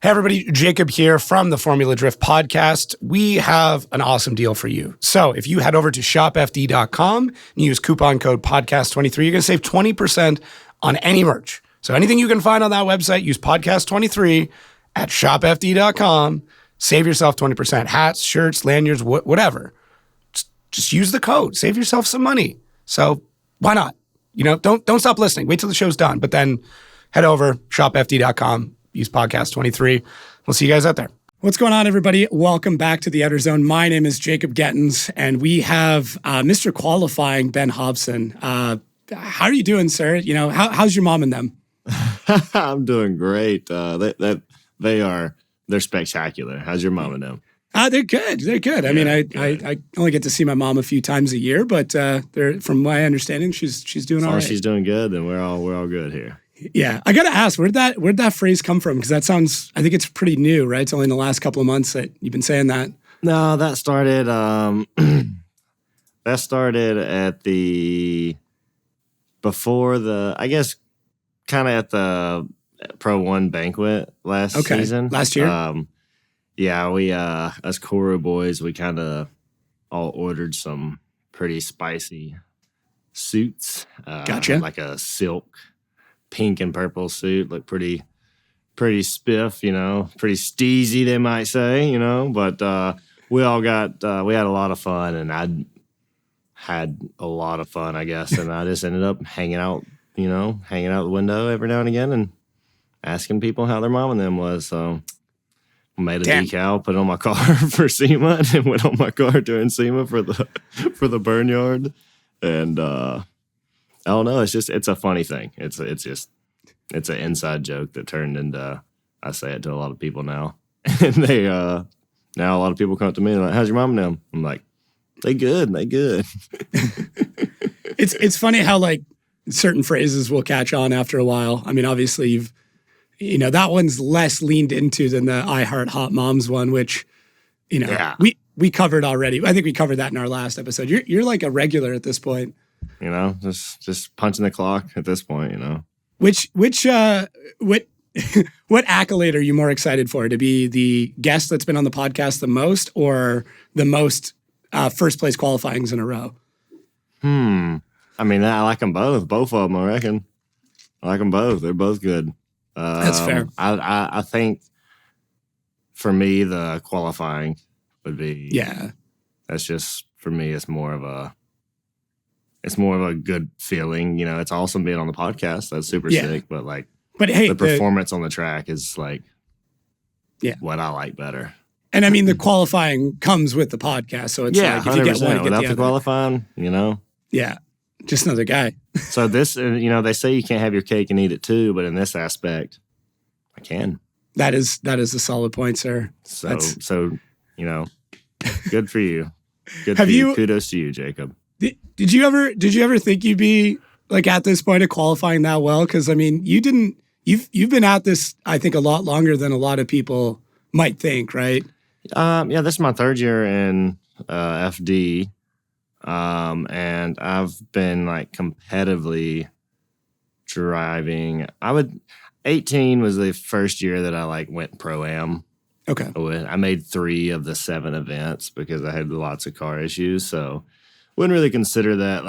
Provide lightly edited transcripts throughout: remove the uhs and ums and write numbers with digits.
Hey everybody, Jacob here from the Formula Drift podcast. We have an awesome deal for you. So if you head over to shopfd.com and use coupon code podcast23, you're going to save 20% on any merch. So anything you can find on that website, use podcast23 at shopfd.com. Save yourself 20%. Hats, shirts, lanyards, whatever. Just use the code. Save yourself some money. So why not? You know, don't stop listening. Wait till the show's done. But then head over, shopfd.com. Use podcast 23. We'll see you guys out there. What's going on, everybody? Welcome back to the Outerzone. My name is Jacob Gettins, and we have Mr. Qualifying Ben Hobson. How are you doing, sir? You know, how's your mom and them? I'm doing great. They're spectacular. How's your mom and them? They're good. They're good. I mean, I only get to see my mom a few times a year, but they're, from my understanding, she's doing all right. She's doing good, then we're all good here. Yeah, I got to ask, where'd that phrase come from? Because that sounds, I think it's pretty new, right? It's only in the last couple of months that you've been saying that. No, that started I guess, kind of at the Pro 1 banquet last season. Last year? Yeah, we, us Koro boys, we kind of all ordered some pretty spicy suits. Gotcha. Like a silk pink and purple suit, looked pretty spiff, you know, pretty steezy, they might say, you know, but we had a lot of fun, and I had a lot of fun, I guess, and I just ended up hanging out the window every now and again and asking people how their mom and them was. So I made a decal, put it on my car for SEMA, and then went on my car during SEMA for the burn yard, and I don't know. It's a funny thing. It's an inside joke that turned into, I say it to a lot of people now. And now a lot of people come up to me and they're like, how's your mom and them? I'm like, they good. It's funny how like certain phrases will catch on after a while. I mean, obviously that one's less leaned into than the I Heart Hot Moms one, which, we covered already. I think we covered that in our last episode. You're like a regular at this point. You know, just punching the clock at this point, you know. What accolade are you more excited for? To be the guest that's been on the podcast the most, or the most first place qualifyings in a row? I mean, I like them both. Both of them, I reckon. I like them both. They're both good. That's fair. I think for me, the qualifying would be. Yeah. That's just, for me, it's more of a good feeling. You know, it's awesome being on the podcast. That's super sick. But hey, the performance on the track is what I like better. And I mean, the qualifying comes with the podcast. So it's like, if you get one, you get without the the qualifying, you know? Yeah. Just another guy. So this, they say you can't have your cake and eat it too, but in this aspect, I can. That is a solid point, sir. So good for you. Good for you. Kudos to you, Jacob. Did you ever think you'd be like at this point of qualifying that well? Because I mean, you've been at this, I think, a lot longer than a lot of people might think, right? Yeah, this is my third year in FD, and I've been competitively driving. 18 was the first year that I went pro-am. Okay. I made 3 of the 7 events because I had lots of car issues, so wouldn't really consider that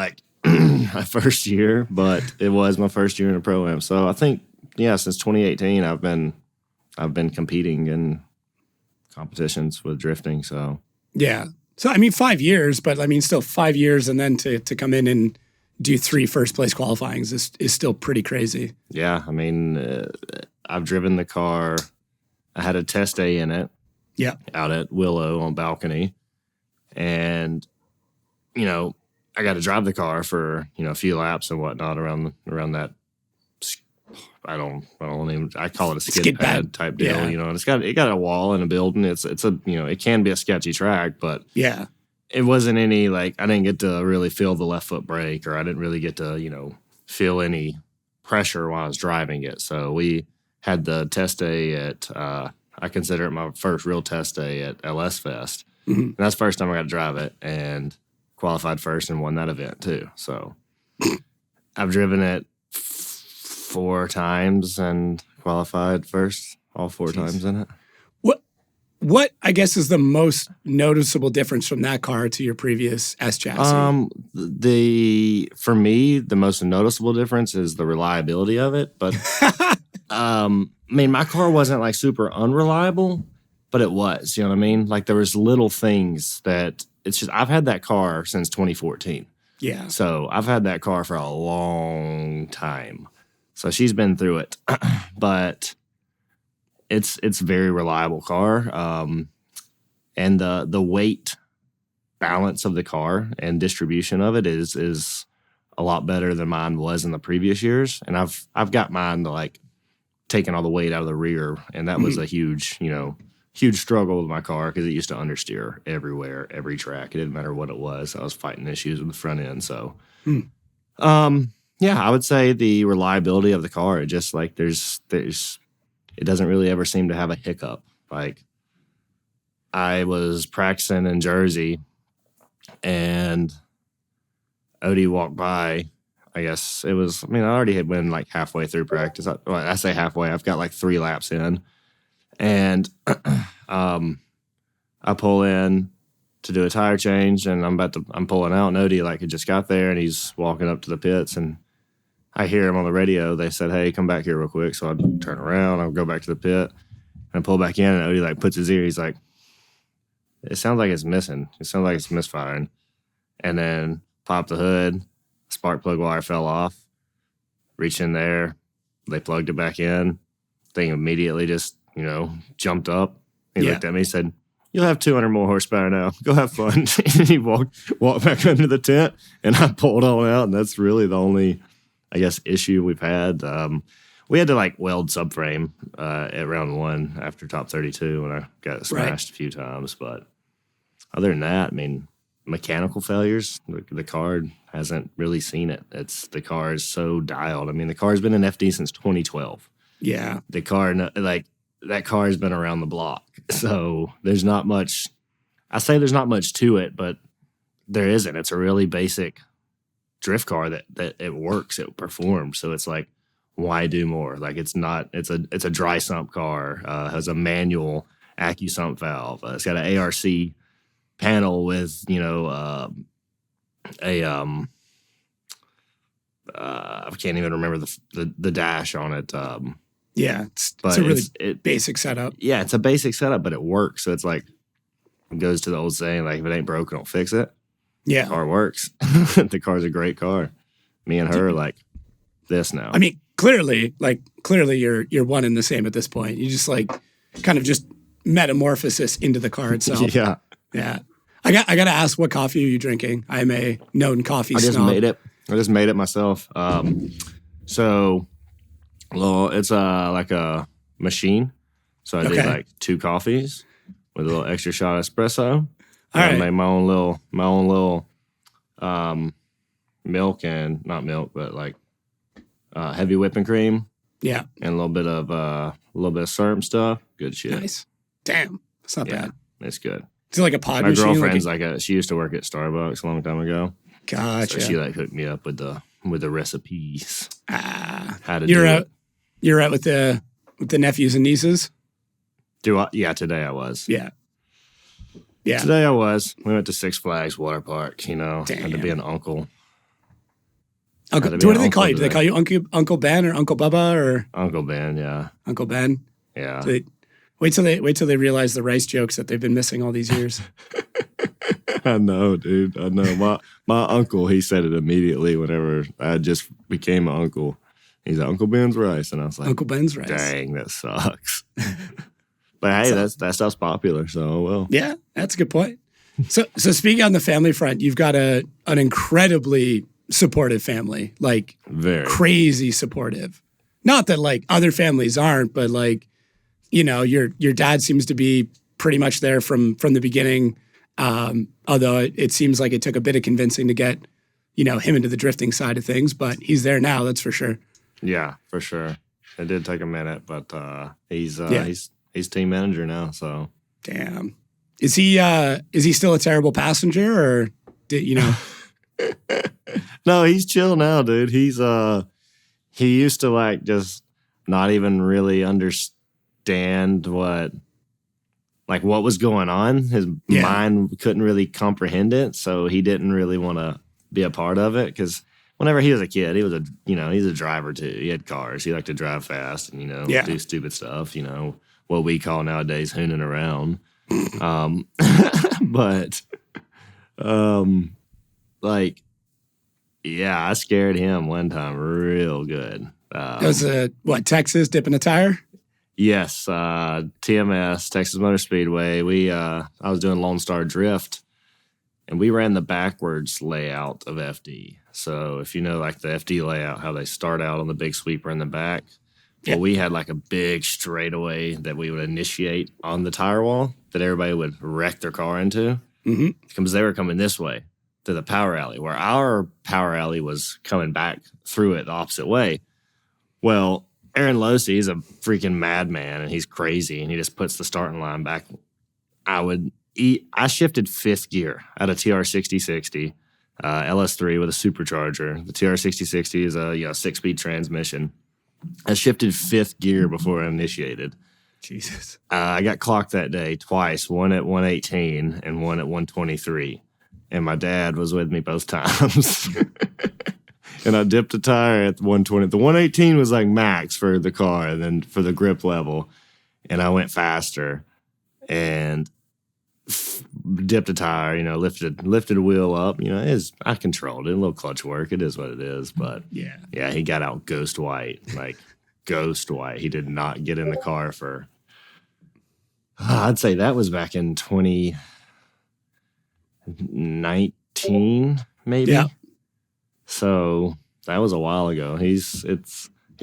my first year, but it was my first year in a pro-am. So I think, since 2018, I've been competing in competitions with drifting. So yeah. So I mean, 5 years, but I mean, still 5 years, and then to come in and do 3 first place qualifyings is still pretty crazy. Yeah, I mean, I've driven the car. I had a test day in it. Yeah. Out at Willow on balcony, and I got to drive the car for, a few laps and whatnot around that. I call it a skid pad type deal, and it got a wall and a building. It's it can be a sketchy track, but yeah, it wasn't any, I didn't get to really feel the left foot brake, or I didn't really get to, feel any pressure while I was driving it. So we had the test day at, I consider it my first real test day at LS Fest. Mm-hmm. And that's the first time I got to drive it, and qualified first and won that event too. So I've driven it 4 times and qualified first all 4 times in it. What I guess is the most noticeable difference from that car to your previous S chassis? For me, the most noticeable difference is the reliability of it. But I mean, my car wasn't like super unreliable, but it was. You know what I mean? Like there was little things that it's just. I've had that car since 2014. Yeah. So I've had that car for a long time. So she's been through it, but. It's a very reliable car, and the weight balance of the car and distribution of it is a lot better than mine was in the previous years. And I've got mine to like taking all the weight out of the rear, and that was a huge struggle with my car because it used to understeer everywhere, every track. It didn't matter what it was. I was fighting issues with the front end. So, yeah, I would say the reliability of the car. It just like there's. It doesn't really ever seem to have a hiccup. Like I was practicing in Jersey and Odie walked by. I guess it was, I already had been like halfway through practice. I say halfway, I've got like 3 laps in. And I pull in to do a tire change and I'm pulling out and Odie like had just got there and he's walking up to the pits and I hear him on the radio. They said, "Hey, come back here real quick." So I turn around. I'll go back to the pit and I pull back in. And Odie like puts his ear. He's like, "It sounds like it's missing. It sounds like it's misfiring." And then pop the hood. Spark plug wire fell off. Reached in there. They plugged it back in. Thing immediately just jumped up. He looked at me. He said, "You'll have 200 more horsepower now. Go have fun." And he walked back under the tent. And I pulled on out. And that's really the only, I guess, issue we've had. We had to like weld subframe at round 1 after top 32 when I got smashed a few times. But other than that, mechanical failures, the car hasn't really seen it. The car is so dialed. The car's been in FD since 2012. Yeah. The car, like that car has been around the block. So there's not much, I say there's not much to it, but there isn't. It's a really basic drift car that it works, it performs. So it's like, why do more? Like it's a dry sump car, has a manual AccuSump valve. It's got an ARC panel with I can't even remember the dash on it. It's a really basic setup. Yeah, it's a basic setup, but it works. So it's like it goes to the old saying, like if it ain't broken, don't fix it. Yeah. The car works. The car's a great car. Me and her are like this now. Clearly you're one and the same at this point. You just like kind of just metamorphosis into the car itself. Yeah. Yeah. I got to ask, what coffee are you drinking? I'm a known coffee snob. I just made it myself. So it's like a machine. So I did like 2 coffees with a little extra shot of espresso. I made my own little milk and not milk, but like heavy whipping cream. Yeah, and a little bit of syrup stuff. Good shit. Nice. Damn, it's not bad. It's good. Is it like a pod My machine? girlfriend's she used to work at Starbucks a long time ago. Gotcha. So she like hooked me up with the recipes. How to you're do out, it. You're out with the nephews and nieces? Yeah, today I was. Yeah. Yeah. Today I was. We went to Six Flags Water Park, Damn. Had to be an uncle. What do they call you? Do they call you Uncle Ben or Uncle Bubba or Uncle Ben? Yeah. Uncle Ben. Yeah. Wait till they realize the rice jokes that they've been missing all these years. I know, dude. I know. My uncle, he said it immediately whenever I just became an uncle. He's like, Uncle Ben's rice. And I was like, Uncle Ben's rice. Dang, that sucks. But hey, that stuff's popular, so well. Yeah, that's a good point. So speaking on the family front, you've got an incredibly supportive family, like very crazy supportive. Not that like other families aren't, but like, your dad seems to be pretty much there from the beginning. Although it seems like it took a bit of convincing to get, him into the drifting side of things, but he's there now, that's for sure. Yeah, for sure. It did take a minute, but he's team manager now, so. Damn. Is he still a terrible passenger or No, he's chill now, dude. He's he used to like just not even really understand what was going on. His mind couldn't really comprehend it, so he didn't really want to be a part of it. Because whenever he was a kid, he's a driver too. He had cars. He liked to drive fast and do stupid stuff. What we call nowadays hooning around. But I scared him one time real good. That was Texas dipping a tire? Yes, TMS, Texas Motor Speedway. I was doing Lone Star Drift, and we ran the backwards layout of FD. So if you know like the FD layout, how they start out on the big sweeper in the back, well, we had like a big straightaway that we would initiate on the tire wall that everybody would wreck their car into because they were coming this way to the power alley, where our power alley was coming back through it the opposite way. Well, Aaron Losey is a freaking madman, and he's crazy, and he just puts the starting line back. I shifted fifth gear out of TR6060, LS3 with a supercharger. The TR6060 is a 6-speed transmission. I shifted fifth gear before I initiated. Jesus. I got clocked that day twice, one at 118 and one at 123. And my dad was with me both times. And I dipped a tire at 120. The 118 was like max for the car and then for the grip level. And I went faster and dipped a tire, lifted a wheel up. I controlled it. A little clutch work. It is what it is. But yeah, he got out ghost white. Like ghost white. He did not get in the car for, I'd say that was back in 2019, maybe. Yeah. So that was a while ago. He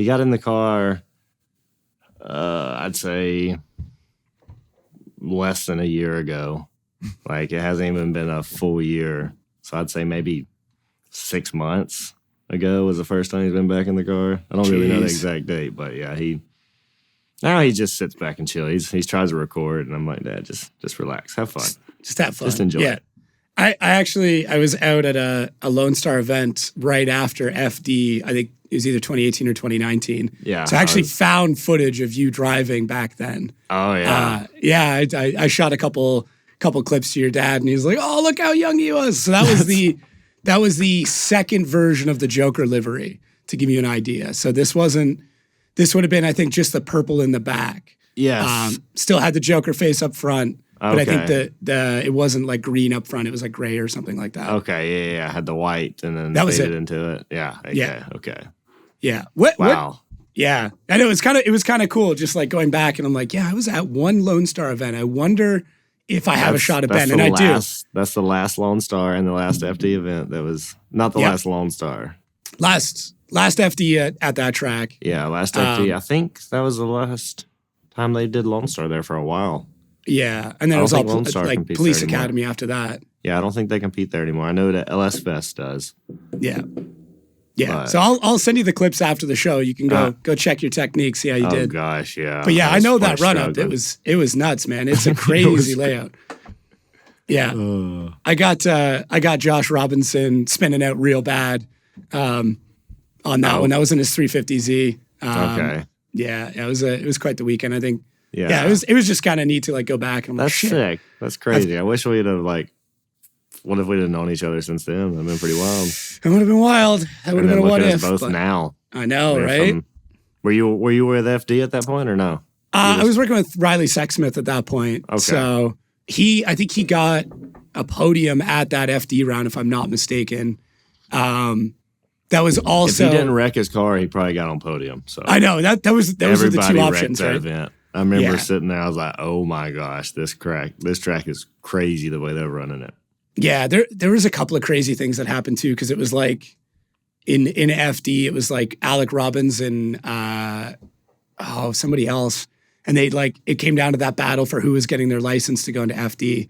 got in the car, I'd say less than a year ago. Like it hasn't even been a full year. So I'd say maybe 6 months ago was the first time he's been back in the car. I don't really know the exact date, but yeah, now he just sits back and chill. He tries to record, and I'm like, Dad, just relax, have fun, just have fun, just enjoy. Yeah. I was out at a Lone Star event right after FD. I think it was either 2018 or 2019. Yeah. So I actually found footage of you driving back then. Oh yeah. I shot a couple clips to your dad, and he was like, "Oh, look how young he was." So that was the second version of the Joker livery, to give you an idea. So this would have been, I think, just the purple in the back. Yes. Still had the Joker face up front. But Okay. I think it wasn't like green up front. It was like gray or something like that. Okay, yeah. I had the white and then that was faded it. into it. Yeah. Okay. Yeah. Okay. Yeah. Wow. Yeah. I know it was kind of cool just like going back, and I'm like, yeah, I was at one Lone Star event. I wonder if I have a shot at Ben, and I do. That's the last Lone Star and the last FD event. That was not the last Lone Star. Last FD at that track. Yeah, last FD. I think that was the last time they did Lone Star there for a while. Yeah, and then it was all Lone Star like Police Academy after that. Yeah, I don't think they compete there anymore. I know that LS Fest does. Yeah. Yeah. So I'll send you the clips after the show. You can go check your technique, see how you did. Oh gosh, yeah. But yeah, I know that run up. It was nuts, man. It's a crazy layout. Yeah. I got Josh Robinson spinning out real bad on that one. That was in his 350Z. Okay. Yeah, it was quite the weekend, I think. Yeah, it was just kind of neat to like go back and that's shit. Sick. That's crazy. I wish we'd have what if we'd have known each other since then? That'd been pretty wild. It would have been wild. That would have been a what if. Both now. I know, right? Were you with FD at that point or no? I was working with Riley Sexsmith at that point. Okay. So I think he got a podium at that FD round, if I'm not mistaken. That was also. If he didn't wreck his car, he probably got on podium. So I know those were the two options, that right? Event. I remember sitting there. I was like, "Oh my gosh, this track is crazy the way they're running it." Yeah, there was a couple of crazy things that happened too, because it was like in FD, it was like Alec Robbins and somebody else, and it came down to that battle for who was getting their license to go into FD,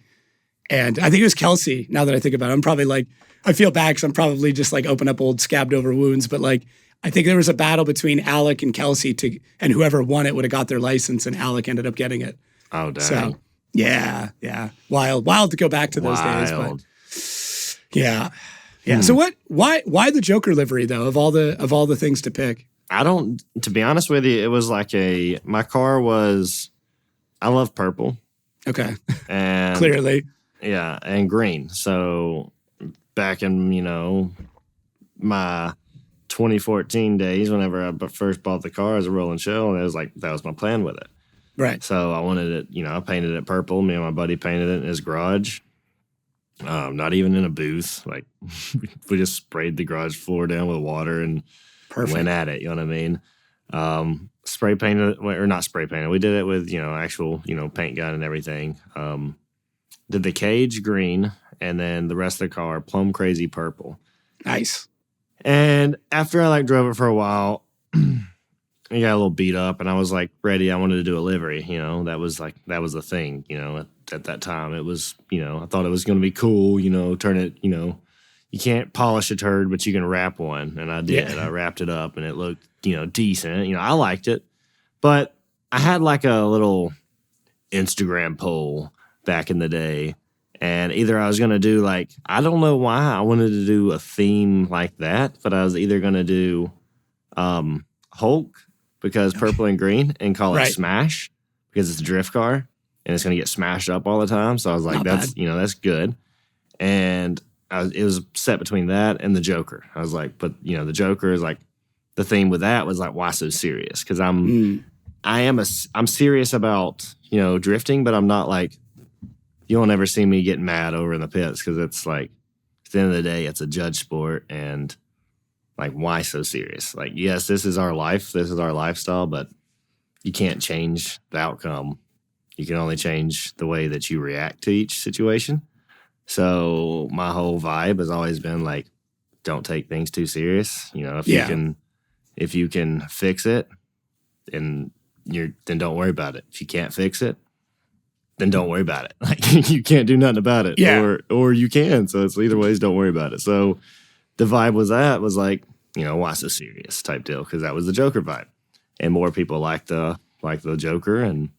and I think it was Kelsey. Now that I think about it, I'm probably I feel bad because I'm probably just open up old scabbed over wounds, but I think there was a battle between Alec and Kelsey and whoever won it would have got their license, and Alec ended up getting it. Oh, dang. So, yeah. Wild to go back to those days. But yeah. So why the Joker livery though, of all the things to pick? To be honest with you, it was like my car was, I love purple. Okay. And clearly. Yeah. And green. So back in, my 2014 days, whenever I first bought the car as a rolling shell, and it was like, that was my plan with it. Right. So I wanted it, I painted it purple. Me and my buddy painted it in his garage. Not even in a booth. Like we just sprayed the garage floor down with water and went at it. You know what I mean? Spray painted, or not spray painted. We did it with, actual, paint gun and everything. Did the cage green and then the rest of the car plum crazy purple. Nice. And after I drove it for a while, I got a little beat up and I was ready. I wanted to do a livery, that was the thing, at that time. It was, I thought it was going to be cool, turn it, you can't polish a turd, but you can wrap one. And I did. Yeah. I wrapped it up and it looked, decent. I liked it. But I had a little Instagram poll back in the day. And either I was going to do I don't know why I wanted to do a theme like that, but I was either going to do Hulk because purple and green and call it Smash because it's a drift car and it's going to get smashed up all the time. So I was like, that's good. And it was set between that and the Joker. I was like, but the Joker is the theme with that was why so serious? Because I'm serious about drifting, but I'm not you won't ever see me getting mad over in the pits because it's at the end of the day it's a judge sport and why so serious? Yes, this is our life, this is our lifestyle, but you can't change the outcome. You can only change the way that you react to each situation. So my whole vibe has always been don't take things too serious. If you can fix it, then don't worry about it. If you can't fix it, then don't worry about it. You can't do nothing about it. Yeah. Or you can. So it's either ways, don't worry about it. So the vibe was why so serious type deal? Because that was the Joker vibe. And more people like the Joker and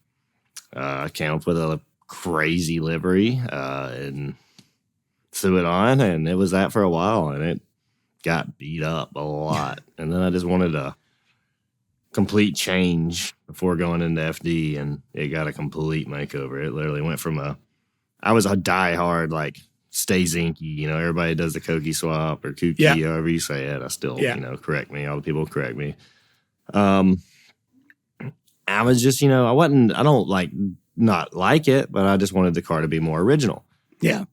came up with a crazy livery and threw it on, and it was that for a while, and it got beat up a lot. And then I just wanted a complete change before going into FD, and it got a complete makeover. It literally went from I was a diehard, stay zinky, everybody does the Koki swap or Kooky, however you say it. I still, correct me. All the people correct me. I was just, I don't not like it, but I just wanted the car to be more original. Yeah.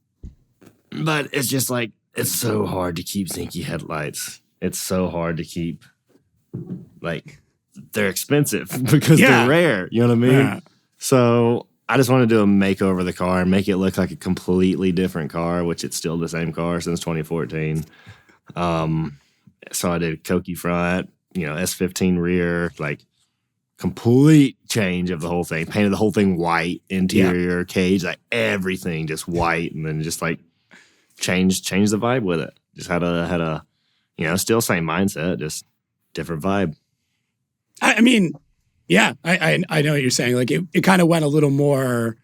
But it's just it's so hard to keep zinky headlights. It's so hard to keep, they're expensive because they're rare. You know what I mean? Yeah. So I just want to do a makeover of the car and make it look like a completely different car, which it's still the same car since 2014. So I did Koki front, S15 rear, complete change of the whole thing. Painted the whole thing white, interior, cage, everything just white, and then just change the vibe with it. Just had a still same mindset, just different vibe. I mean, yeah, I know what you're saying. It kind of went a little more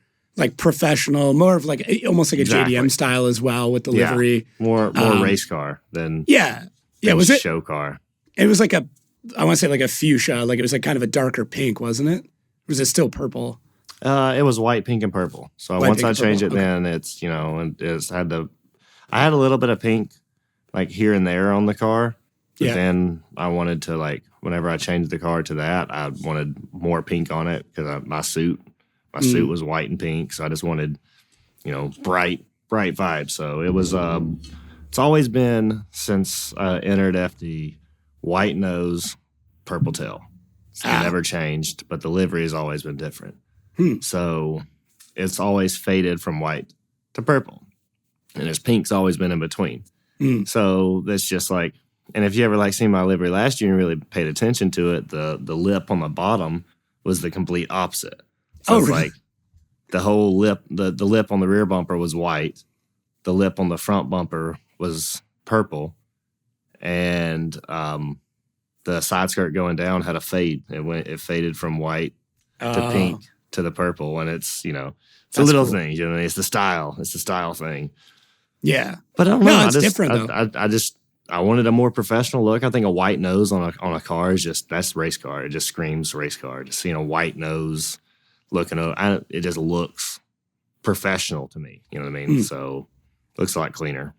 professional, more of almost a JDM style as well with the livery. More race car than was it show car? It was I want to say a fuchsia, it was kind of a darker pink, wasn't it? Or was it still purple? It was white, pink, and purple. So once I changed it, then it's and I had a little bit of pink here and there on the car. But then I wanted to whenever I changed the car to that, I wanted more pink on it because my suit was white and pink. So I just wanted, bright vibes. So it was, it's always been since I entered FD, white nose, purple tail. It's never changed, but the livery has always been different. So it's always faded from white to purple. And there's pink's always been in between. So that's just and if you ever seen my livery last year and really paid attention to it, the lip on the bottom was the complete opposite. So it's really? The whole lip, the lip on the rear bumper was white. The lip on the front bumper was purple. And the side skirt going down had a fade. It faded from white to pink to the purple. And it's, it's a little thing, it's the style. It's the style thing. Yeah. But I don't know. It's different though. I just I wanted a more professional look. I think a white nose on a car is that's race car. It just screams race car. Just seeing a white nose looking over, it just looks professional to me. You know what I mean? So looks a lot cleaner.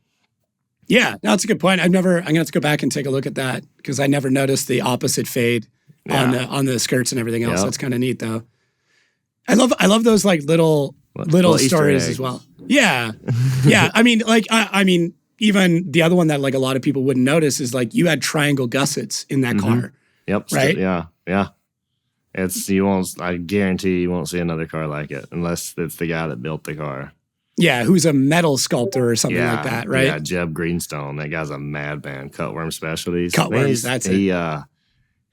Yeah, no, that's a good point. I'm gonna have to go back and take a look at that because I never noticed the opposite fade on the skirts and everything else. Yep. That's kind of neat though. I love those like little stories as well. Yeah. Yeah. I mean, even the other one that like a lot of people wouldn't notice is like you had triangle gussets in that car. Yep. Right. Yeah. I guarantee you won't see another car like it unless it's the guy that built the car. Yeah. Who's a metal sculptor or something like that. Right. Yeah. Jeb Greenstone. That guy's a madman. Cutworm Specialties. Cutworms. That's it.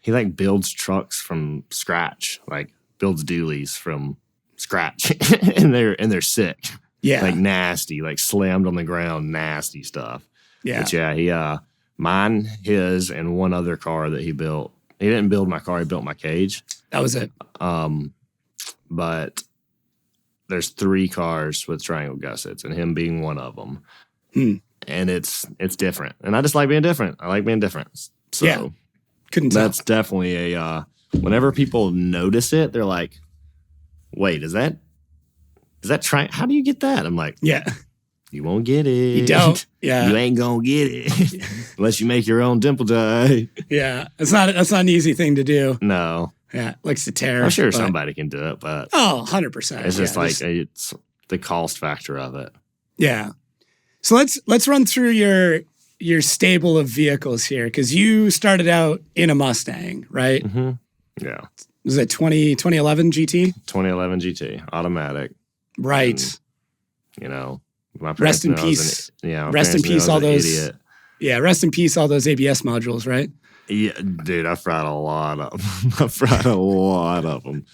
He like builds trucks from scratch, like builds dualies from scratch and they're sick. Yeah. Like nasty, like slammed on the ground, nasty stuff. Yeah. But yeah, he mine, his, and one other car that he built. He didn't build my car, he built my cage. That was it. But there's 3 cars with triangle gussets, and him being one of them. And it's different. And I just like being different. I like being different. So yeah. Couldn't tell. That's definitely whenever people notice it, they're like, wait, is that how do you get that? I'm like, yeah, you won't get it. You don't. Yeah. You ain't gonna get it unless you make your own dimple die. Yeah. That's not an easy thing to do. No. Yeah. Likes to tear. I'm sure somebody can do it, but 100%. It's just it's the cost factor of it. Yeah. So let's run through your stable of vehicles here, because you started out in a Mustang, right? Mm-hmm. Yeah. Was it 2011 GT? 2011 GT, automatic. Right. And, my parents rest in peace. Rest in peace, all those. Idiot. Yeah, rest in peace, all those ABS modules, right? Yeah, dude, I fried a lot of them.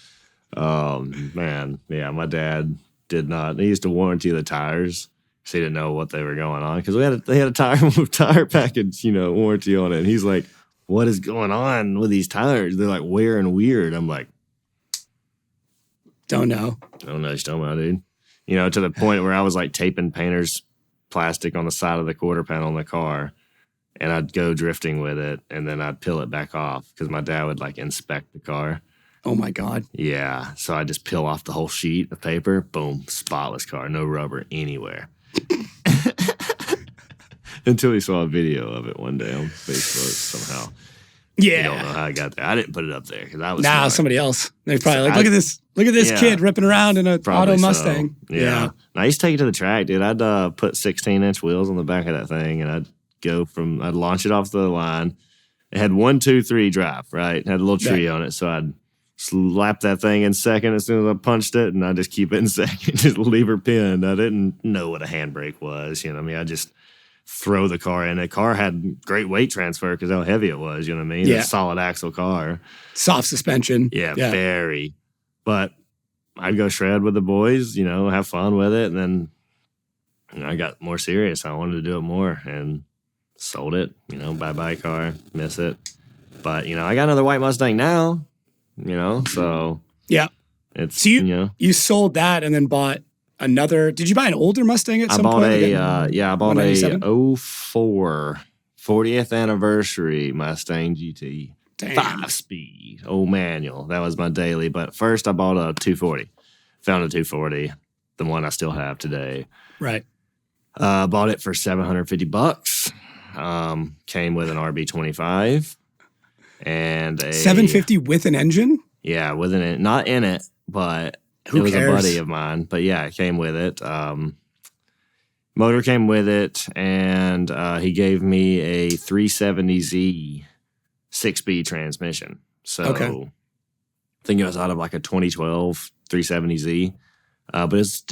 Man, yeah, my dad did not. He used to warranty the tires. So he didn't know what they were going on because they had a tire package, warranty on it. And he's like, "What is going on with these tires? They're like wearing weird." I'm like, "Don't know. Just don't know, dude." To the point where I was like taping painter's plastic on the side of the quarter panel in the car, and I'd go drifting with it, and then I'd peel it back off because my dad would like inspect the car. Oh my God. Yeah, so I just peel off the whole sheet of paper. Boom, spotless car, no rubber anywhere. Until he saw a video of it one day on Facebook somehow. Yeah. I don't know how I got there. I didn't put it up there because I was somebody else. They're probably like, look at this kid ripping around in an auto Mustang. So. Yeah. And I used to take it to the track, dude. I'd put 16-inch wheels on the back of that thing, and I'd launch it off the line. It had 1, 2, 3 drive, right? It had a little tree on it, so I'd slap that thing in second as soon as I punched it, and I just keep it in second, just leave her pinned. I didn't know what a handbrake was, I just throw the car in. The car had great weight transfer because how heavy it was, you know what I mean? Yeah. It's a solid axle car. Soft suspension. Yeah, very. But I'd go shred with the boys, have fun with it, and then I got more serious. I wanted to do it more and sold it, bye-bye car, miss it. But, I got another white Mustang now. So yeah, it's so you sold that and then bought another. Did you buy an older Mustang at some point? I bought a 04 40th anniversary Mustang GT. Damn. 5-speed, old manual. That was my daily. But first I bought a 240. Found a 240, the one I still have today. Right. Bought it for $750. Came with an RB25. And a $750 with an engine? Yeah, with an not in it, but it was a buddy of mine. But yeah, it came with it. Motor came with it, and he gave me a 370Z 6-speed transmission. So I think it was out of like a 2012 370Z, but it's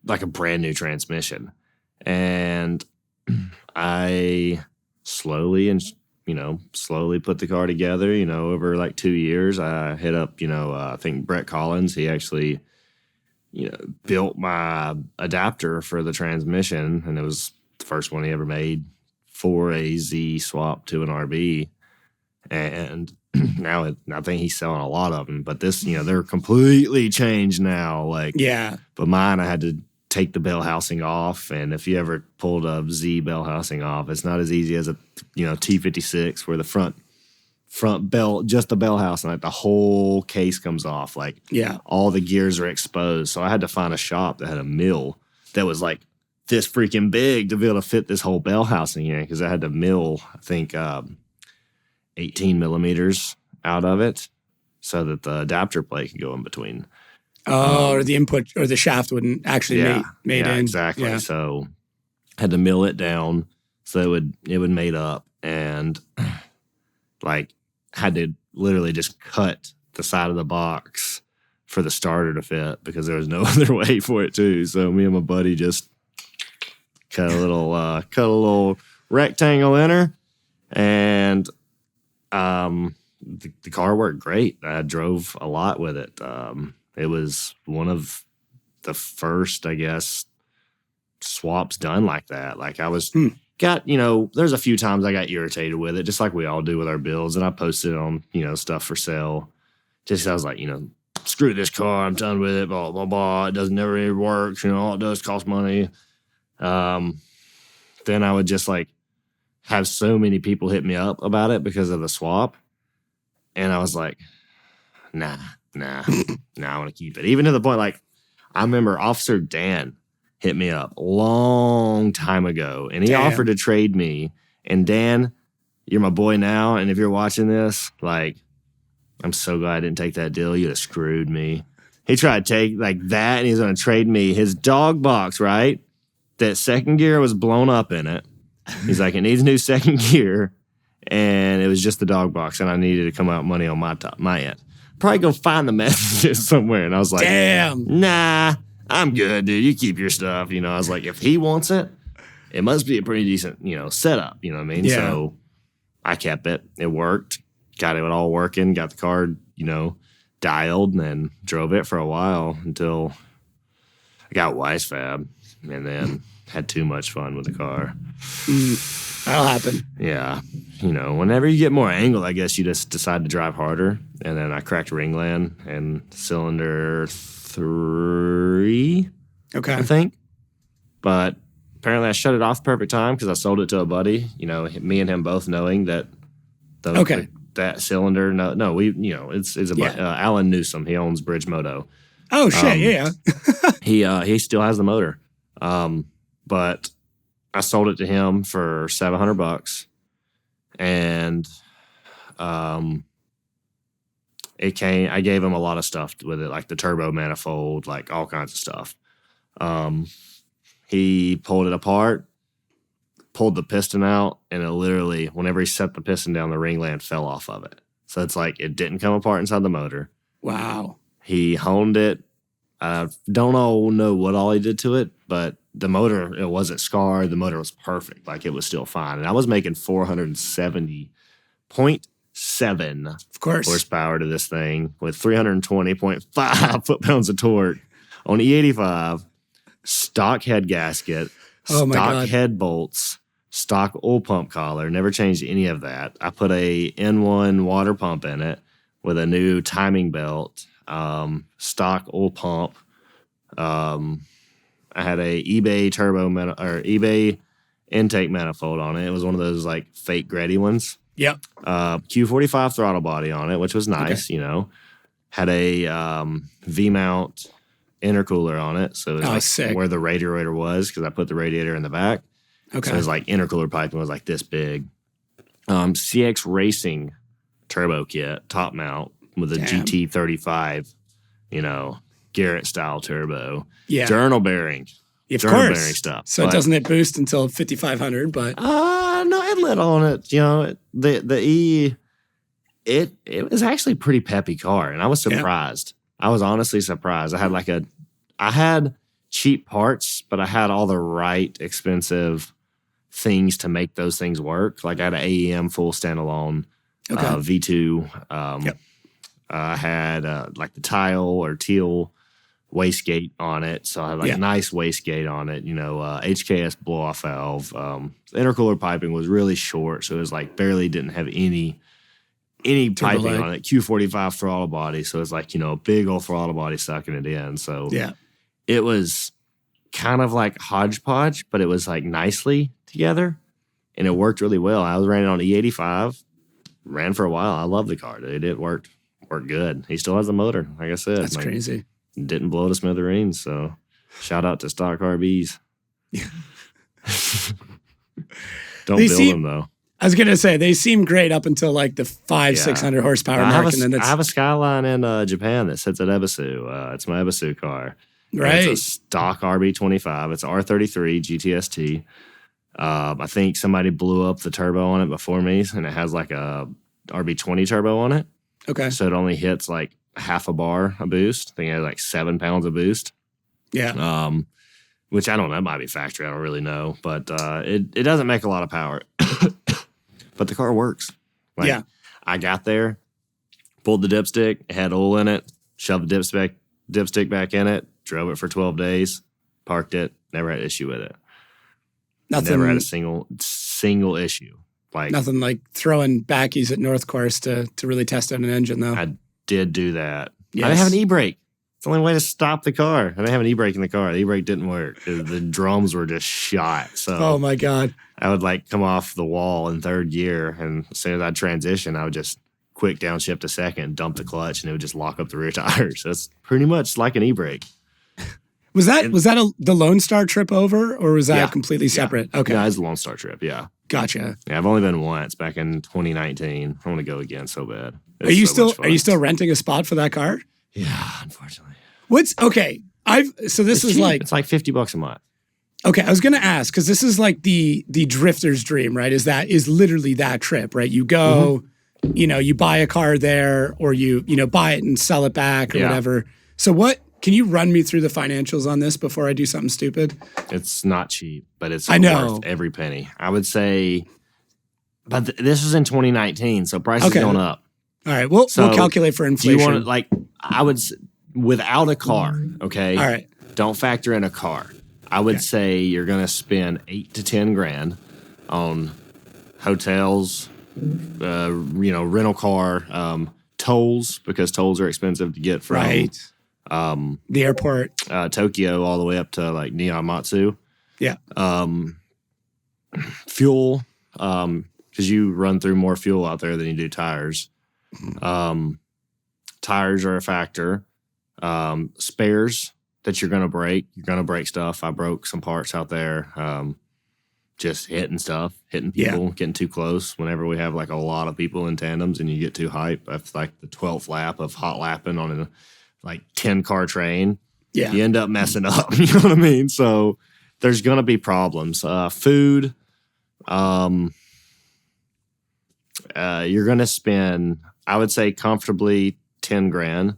like a brand new transmission. And I slowly put the car together, over like 2 years. I hit up, I think Brett Collins, he actually, built my adapter for the transmission, and it was the first one he ever made for a Z swap to an RB. And now I think he's selling a lot of them, but this, they're completely changed now. Like, yeah. But mine, I had to take the bell housing off. And if you ever pulled a Z bell housing off, it's not as easy as a T56 where the front bell, just the bell housing, like the whole case comes off. Like all the gears are exposed. So I had to find a shop that had a mill that was like this freaking big to be able to fit this whole bell housing in, because I had to mill, I think, 18 millimeters out of it so that the adapter plate could go in between. Or the input or the shaft wouldn't actually mate in. Exactly. Yeah. So I had to mill it down so it would mate up, and like had to literally just cut the side of the box for the starter to fit because there was no other way for it to. So me and my buddy just cut a little rectangle in her, and the car worked great. I drove a lot with it. It was one of the first, I guess, swaps done like that. Like I was there's a few times I got irritated with it, just like we all do with our builds, and I posted on stuff for sale. Just I was like, screw this car, I'm done with it, blah blah blah. It doesn't never really work. All it does cost money. Then I would just like have so many people hit me up about it because of the swap. And I was like, nah, I want to keep it. Even to the point, like, I remember Officer Dan hit me up a long time ago, and he offered to trade me. And Dan, you're my boy now, and if you're watching this, like, I'm so glad I didn't take that deal. You'd have screwed me. He tried to take, like, that, and he's going to trade me his dog box, right? That second gear was blown up in it. He's like, it needs new second gear. And it was just the dog box, and I needed to come out money on my end. Probably go find the messages somewhere. And I was like, damn, nah, I'm good, dude. You keep your stuff. I was like, if he wants it, it must be a pretty decent, setup. You know what I mean? Yeah. So I kept it. It worked. Got it all working. Got the car, dialed, and then drove it for a while until I got Wisefab, and then had too much fun with the car. That'll happen. Yeah. Whenever you get more angle, I guess you just decide to drive harder. And then I cracked ringland and cylinder 3, I think. But apparently I shut it off perfect time because I sold it to a buddy. Me and him both knowing that that cylinder. It's Alan Newsom. He owns Bridge Moto. Oh shit! Yeah. He still has the motor. But I sold it to him for $700, and I gave him a lot of stuff with it, like the turbo manifold, like all kinds of stuff. He pulled it apart, pulled the piston out, and it literally, whenever he set the piston down, the ringland fell off of it. So it's like it didn't come apart inside the motor. Wow. He honed it. I don't know what all he did to it, but the motor, it wasn't scarred. The motor was perfect. Like, it was still fine. And I was making 470.7 horsepower to this thing with 320.5 foot-pounds of torque on E85, stock head gasket, stock head bolts, stock oil pump collar. Never changed any of that. I put a N1 water pump in it with a new timing belt, stock oil pump. I had a eBay eBay intake manifold on it. It was one of those like fake Gretty ones. Yep. Q45 throttle body on it, which was nice. Had a V-mount intercooler on it, so it was sick. Where the radiator was, because I put the radiator in the back. Okay. So it was like intercooler piping was like this big. CX Racing turbo kit, top mount with a GT35, Garrett style turbo. Yeah. Journal bearing. Of course. Bearing stuff. So doesn't it boost until 5,500, but no, it lit on it. The E, it was actually a pretty peppy car, and I was surprised. I was honestly surprised. I had cheap parts, but I had all the right expensive things to make those things work. Like I had an AEM full standalone V2. I had like the tile or teal wastegate on it. So I had like a nice wastegate on it, HKS blow-off valve. The intercooler piping was really short, so it was like barely didn't have any piping on it. Q45 throttle body, so it's like, a big old throttle body sucking it in. So it was kind of like hodgepodge, but it was like nicely together, and it worked really well. I was running on E85, ran for a while. I love the car, dude. It worked good. He still has a motor, like I said. That's crazy. Didn't blow to smithereens, so shout out to stock RBs. Don't build them though. I was gonna say they seem great up until like the 600 horsepower mark, and then I have a Skyline in Japan that sits at Ebisu. It's my Ebisu car. Right. It's a stock RB25. It's R33 GTST. I think somebody blew up the turbo on it before me, and it has like a RB20 turbo on it. Okay. So it only hits like half a bar a boost. I think it has like 7 pounds of boost. Yeah. Which I don't know. It might be factory. I don't really know. But it doesn't make a lot of power. But the car works. Like, yeah. I got there, pulled the dipstick, it had oil in it, shoved the dipstick back in it, drove it for 12 days, parked it, never had an issue with it. Never had a single issue. Like nothing like throwing backies at North Course to really test out an engine, though. I did do that. Yes. I didn't have an e-brake. It's the only way to stop the car. I didn't have an e-brake in the car. The e-brake didn't work. The drums were just shot. So oh my God. I would like come off the wall in third gear, and as soon as I'd transition, I would just quick downshift to second, dump the clutch, and it would just lock up the rear tires. That's pretty much like an e-brake. Was that the Lone Star trip over, or was that completely separate? Yeah. Okay. Yeah, it's a Lone Star trip, yeah. Gotcha. Yeah, I've only been once back in 2019. I want to go again so bad. Are you still renting a spot for that car? Yeah, unfortunately. This is cheap. like it's like $50 a month. Okay, I was gonna ask because this is like the drifter's dream, right? Is literally that trip, right? You go, you buy a car there, or you buy it and sell it back or whatever. So can you run me through the financials on this before I do something stupid? It's not cheap, but it's worth every penny. I would say, but this was in 2019, so prices going up. All right, we'll calculate for inflation. Do you want I would, without a car, okay? All right. Don't factor in a car. I would say you're going to spend $8 to $10,000 on hotels, rental car, tolls, because tolls are expensive to get from the airport, Tokyo, all the way up to like Nihonmatsu. Yeah. Fuel, because you run through more fuel out there than you do tires. Tires are a factor. Spares that you're going to break stuff. I broke some parts out there. Just hitting people, getting too close. Whenever we have like a lot of people in tandems and you get too hype, that's like the 12th lap of hot lapping on a 10-car train. Yeah. You end up messing up. You know what I mean? So there's going to be problems. Food, you're going to spend, I would say, comfortably $10,000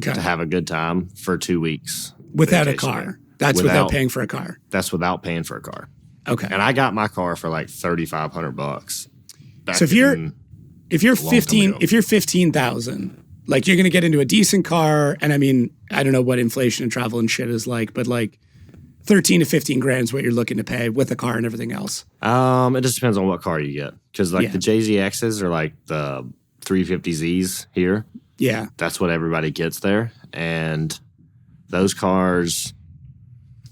to have a good time for 2 weeks. Without a car. That's without paying for a car. That's without paying for a car. Okay. And I got my car for like $3,500. So if you're 15,000, like you're going to get into a decent car, and I mean, I don't know what inflation and travel and shit is like, but like 13 to 15 grand is what you're looking to pay with a car and everything else. It just depends on what car you get, because the JZXs are like the 350Zs here. Yeah, that's what everybody gets there, and those cars,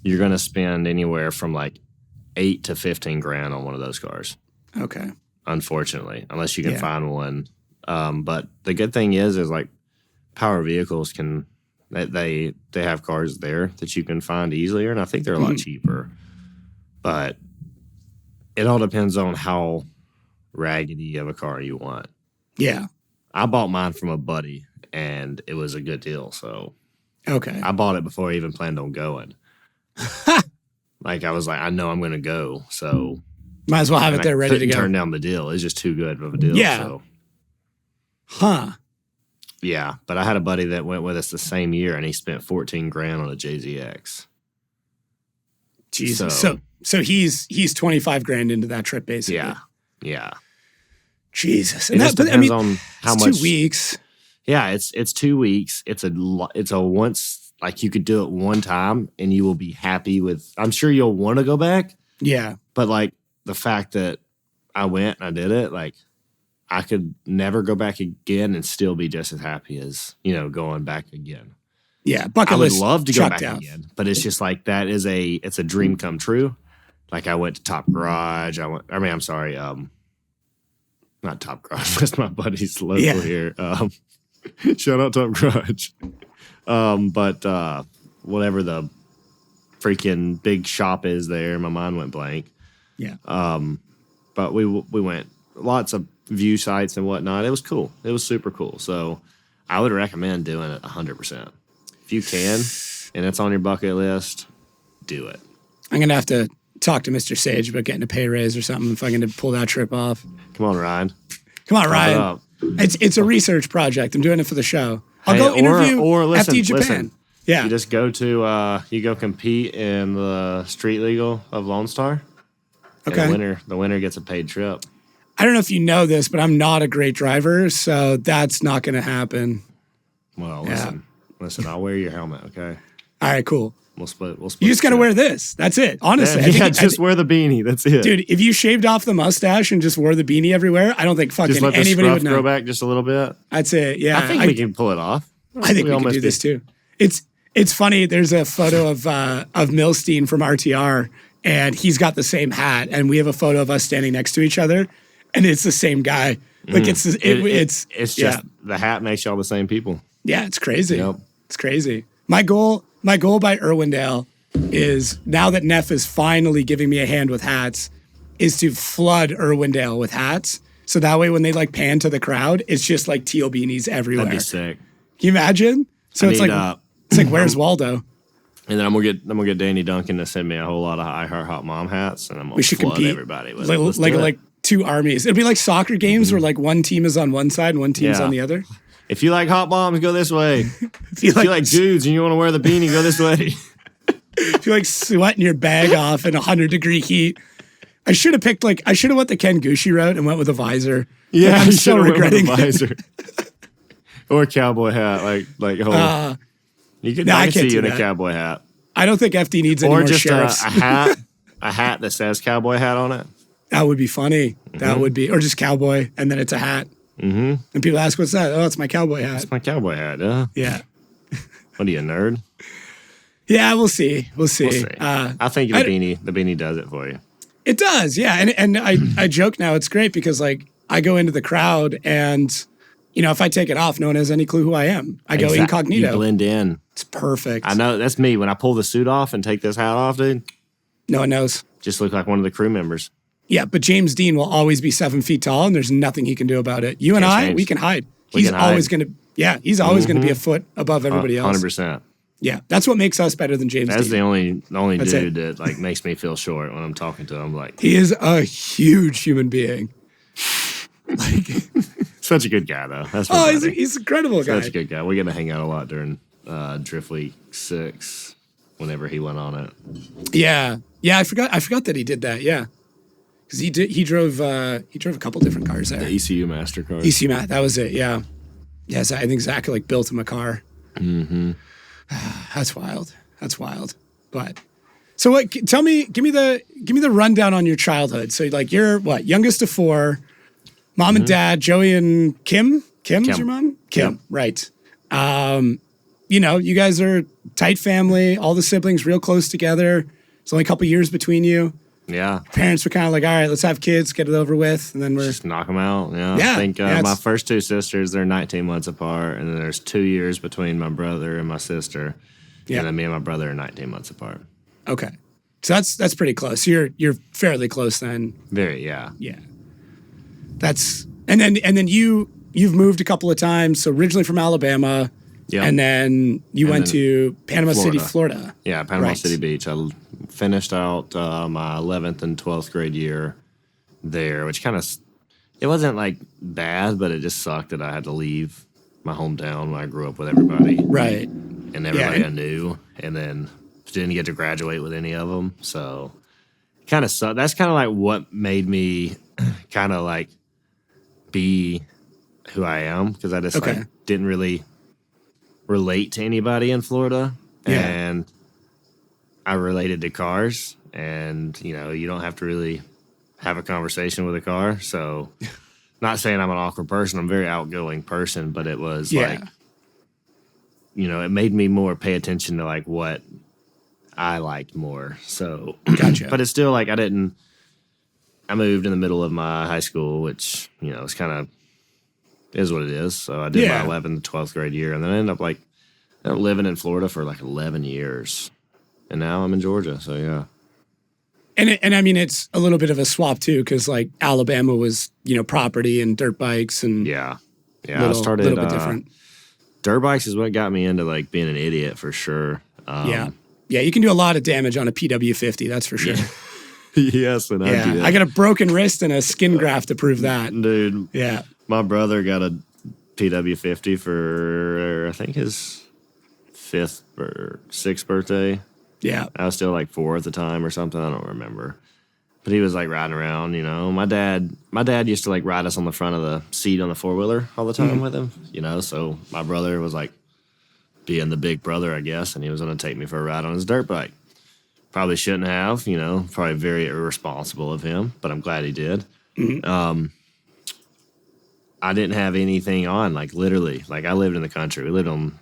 you're going to spend anywhere from like 8 to 15 grand on one of those cars. Okay. Unfortunately, unless you can find one. But the good thing is like power vehicles they have cars there that you can find easier, and I think they're a lot cheaper. But it all depends on how raggedy of a car you want. Yeah. I bought mine from a buddy, and it was a good deal. So I bought it before I even planned on going. Like I was like, I know I'm going to go, so might as well have it there ready to go. Turn down the deal. It's just too good of a deal. Yeah. So. Huh. Yeah, but I had a buddy that went with us the same year, and he spent 14 grand on a JZX. Jesus. So he's 25 grand into that trip, basically. Yeah. Yeah. Jesus. And that depends on how much. 2 weeks. Yeah, it's 2 weeks. It's a once. Like you could do it one time and you will be happy with, I'm sure you'll want to go back. Yeah. But like the fact that I went and I did it, like I could never go back again and still be just as happy as, going back again. Yeah, bucket I would list love to go checked back out. again, but it's just like it's a dream come true. Like I went to Top Garage. I'm sorry, not Top Garage. That's my buddy's local here. Shout out Top Garage. But whatever the freaking big shop is there, my mind went blank. Yeah. But we went lots of view sites and whatnot. It was cool. It was super cool. So I would recommend doing it 100%. If you can, and it's on your bucket list, do it. I'm going to have to talk to Mr. Sage about getting a pay raise or something if I'm going to pull that trip off. Come on, Ryan. Come on, Ryan. It's a research project. I'm doing it for the show. I'll go interview FD Japan. Listen. Yeah. You just go to, you go compete in the street legal of Lone Star. Okay. The winner gets a paid trip. I don't know if you know this, but I'm not a great driver, so that's not going to happen. Well, listen, I'll wear your helmet, okay? All right, cool. We'll split. You just got to wear this. That's it. Honestly. Just wear the beanie. That's it. Dude, if you shaved off the mustache and just wore the beanie everywhere, I don't think fucking just let anybody would know. grow back just a little bit. That's it. Yeah. I think we can pull it off. I think we can do this too. It's funny. There's a photo of Milstein from RTR, and he's got the same hat, and we have a photo of us standing next to each other, and it's the same guy. Like it's just the hat makes y'all the same people. Yeah, it's crazy. Yep. It's crazy. My goal by Irwindale is, now that Neff is finally giving me a hand with hats, is to flood Irwindale with hats. So that way when they like pan to the crowd, it's just like teal beanies everywhere. That'd be sick. Can you imagine? So it's like Where's Waldo? And then I'm gonna get Danny Duncan to send me a whole lot of I Heart Hot Mom hats, and I'm gonna flood compete. Everybody with like two armies. It'll be like soccer games where like one team is on one side and one team's on the other. If you like hot moms, go this way. if you like dudes and you want to wear the beanie, go this way. If you like sweating your bag off in 100-degree heat, I should have went the Ken Gucci route and went with a visor. Yeah, I'm so regretting went with a visor. Or a cowboy hat, like I can see you in a cowboy hat. I don't think FD needs any more sheriffs. Or just a hat that says cowboy hat on it. That would be funny. Mm-hmm. That would be, or just cowboy, and then it's a hat. Mm-hmm. And people ask, what's that? Oh, it's my cowboy hat. It's my cowboy hat, huh? Yeah. What are you, a nerd? Yeah, we'll see. We'll see. I think the beanie does it for you. It does, yeah. And I joke now, it's great because like I go into the crowd and, you know, if I take it off, no one has any clue who I am. I go incognito. You blend in. It's perfect. I know, that's me. When I pull the suit off and take this hat off, dude. No one knows. Just look like one of the crew members. Yeah, but James Dean will always be 7 feet tall, and there's nothing he can do about it. You and I, we can hide. He's always going to be a foot above everybody else. 100%. Yeah, that's what makes us better than James Dean. That's the only dude that like makes me feel short when I'm talking to him. Like, he is a huge human being. Like, such a good guy though. That's he's an incredible guy. Such a good guy. We get to hang out a lot during Drift Week 6 whenever he went on it. Yeah, I forgot that he did that. Yeah. Because he drove a couple different cars there. The ECU Master car. That was it. Yeah. Yes, I think Zach like built him a car. Mm-hmm. That's wild. But so what? Give me the rundown on your childhood. So like you're what, youngest of 4, mom and dad, Joey and Kim. Kim's your mom. Kim, right? You know, you guys are a tight family. All the siblings real close together. There's only a couple years between you. Yeah. Parents were kind of like, all right, let's have kids, get it over with. And then we're just knock them out. Yeah. I think my first 2 sisters, they're 19 months apart. And then there's 2 years between my brother and my sister. Yeah. And then me and my brother are 19 months apart. Okay. So that's pretty close. You're fairly close then. Very, yeah. Yeah. And then you've moved a couple of times. So originally from Alabama. Yeah. And then you went to Panama City, Florida. Yeah, Panama City Beach. I finished out my 11th and 12th grade year there, which kind of, it wasn't like bad, but it just sucked that I had to leave my hometown where I grew up with everybody. Right. And everybody I knew, and then didn't get to graduate with any of them. So kind of sucked. That's kind of like what made me kind of like be who I am, because I just like didn't really relate to anybody in Florida. Yeah. And I related to cars, and you know, you don't have to really have a conversation with a car. So not saying I'm an awkward person, I'm a very outgoing person, but it was like it made me more pay attention to like what I liked more. So, Gotcha. But it's still like I moved in the middle of my high school, which, it's kind of is what it is. So I did my 11th, 12th grade year, and then I ended up living in Florida for like 11 years. And now I'm in Georgia. So yeah. And I mean, it's a little bit of a swap too, because like Alabama was, property and dirt bikes and I started little bit different. Dirt bikes is what got me into like being an idiot for sure. Yeah, you can do a lot of damage on a PW50, that's for sure. Yes, and I did. I got a broken wrist and a skin graft to prove that, dude. Yeah, my brother got a PW50 for I think his 5th or 6th birthday. Yeah, I was still like 4 at the time or something. I don't remember. But he was like riding around, My dad used to like ride us on the front of the seat on the 4-wheeler all the time with him, So my brother was like being the big brother, I guess, and he was going to take me for a ride on his dirt bike. Probably shouldn't have, probably very irresponsible of him, but I'm glad he did. Mm-hmm. I didn't have anything on, like literally. Like I lived in the country. We lived on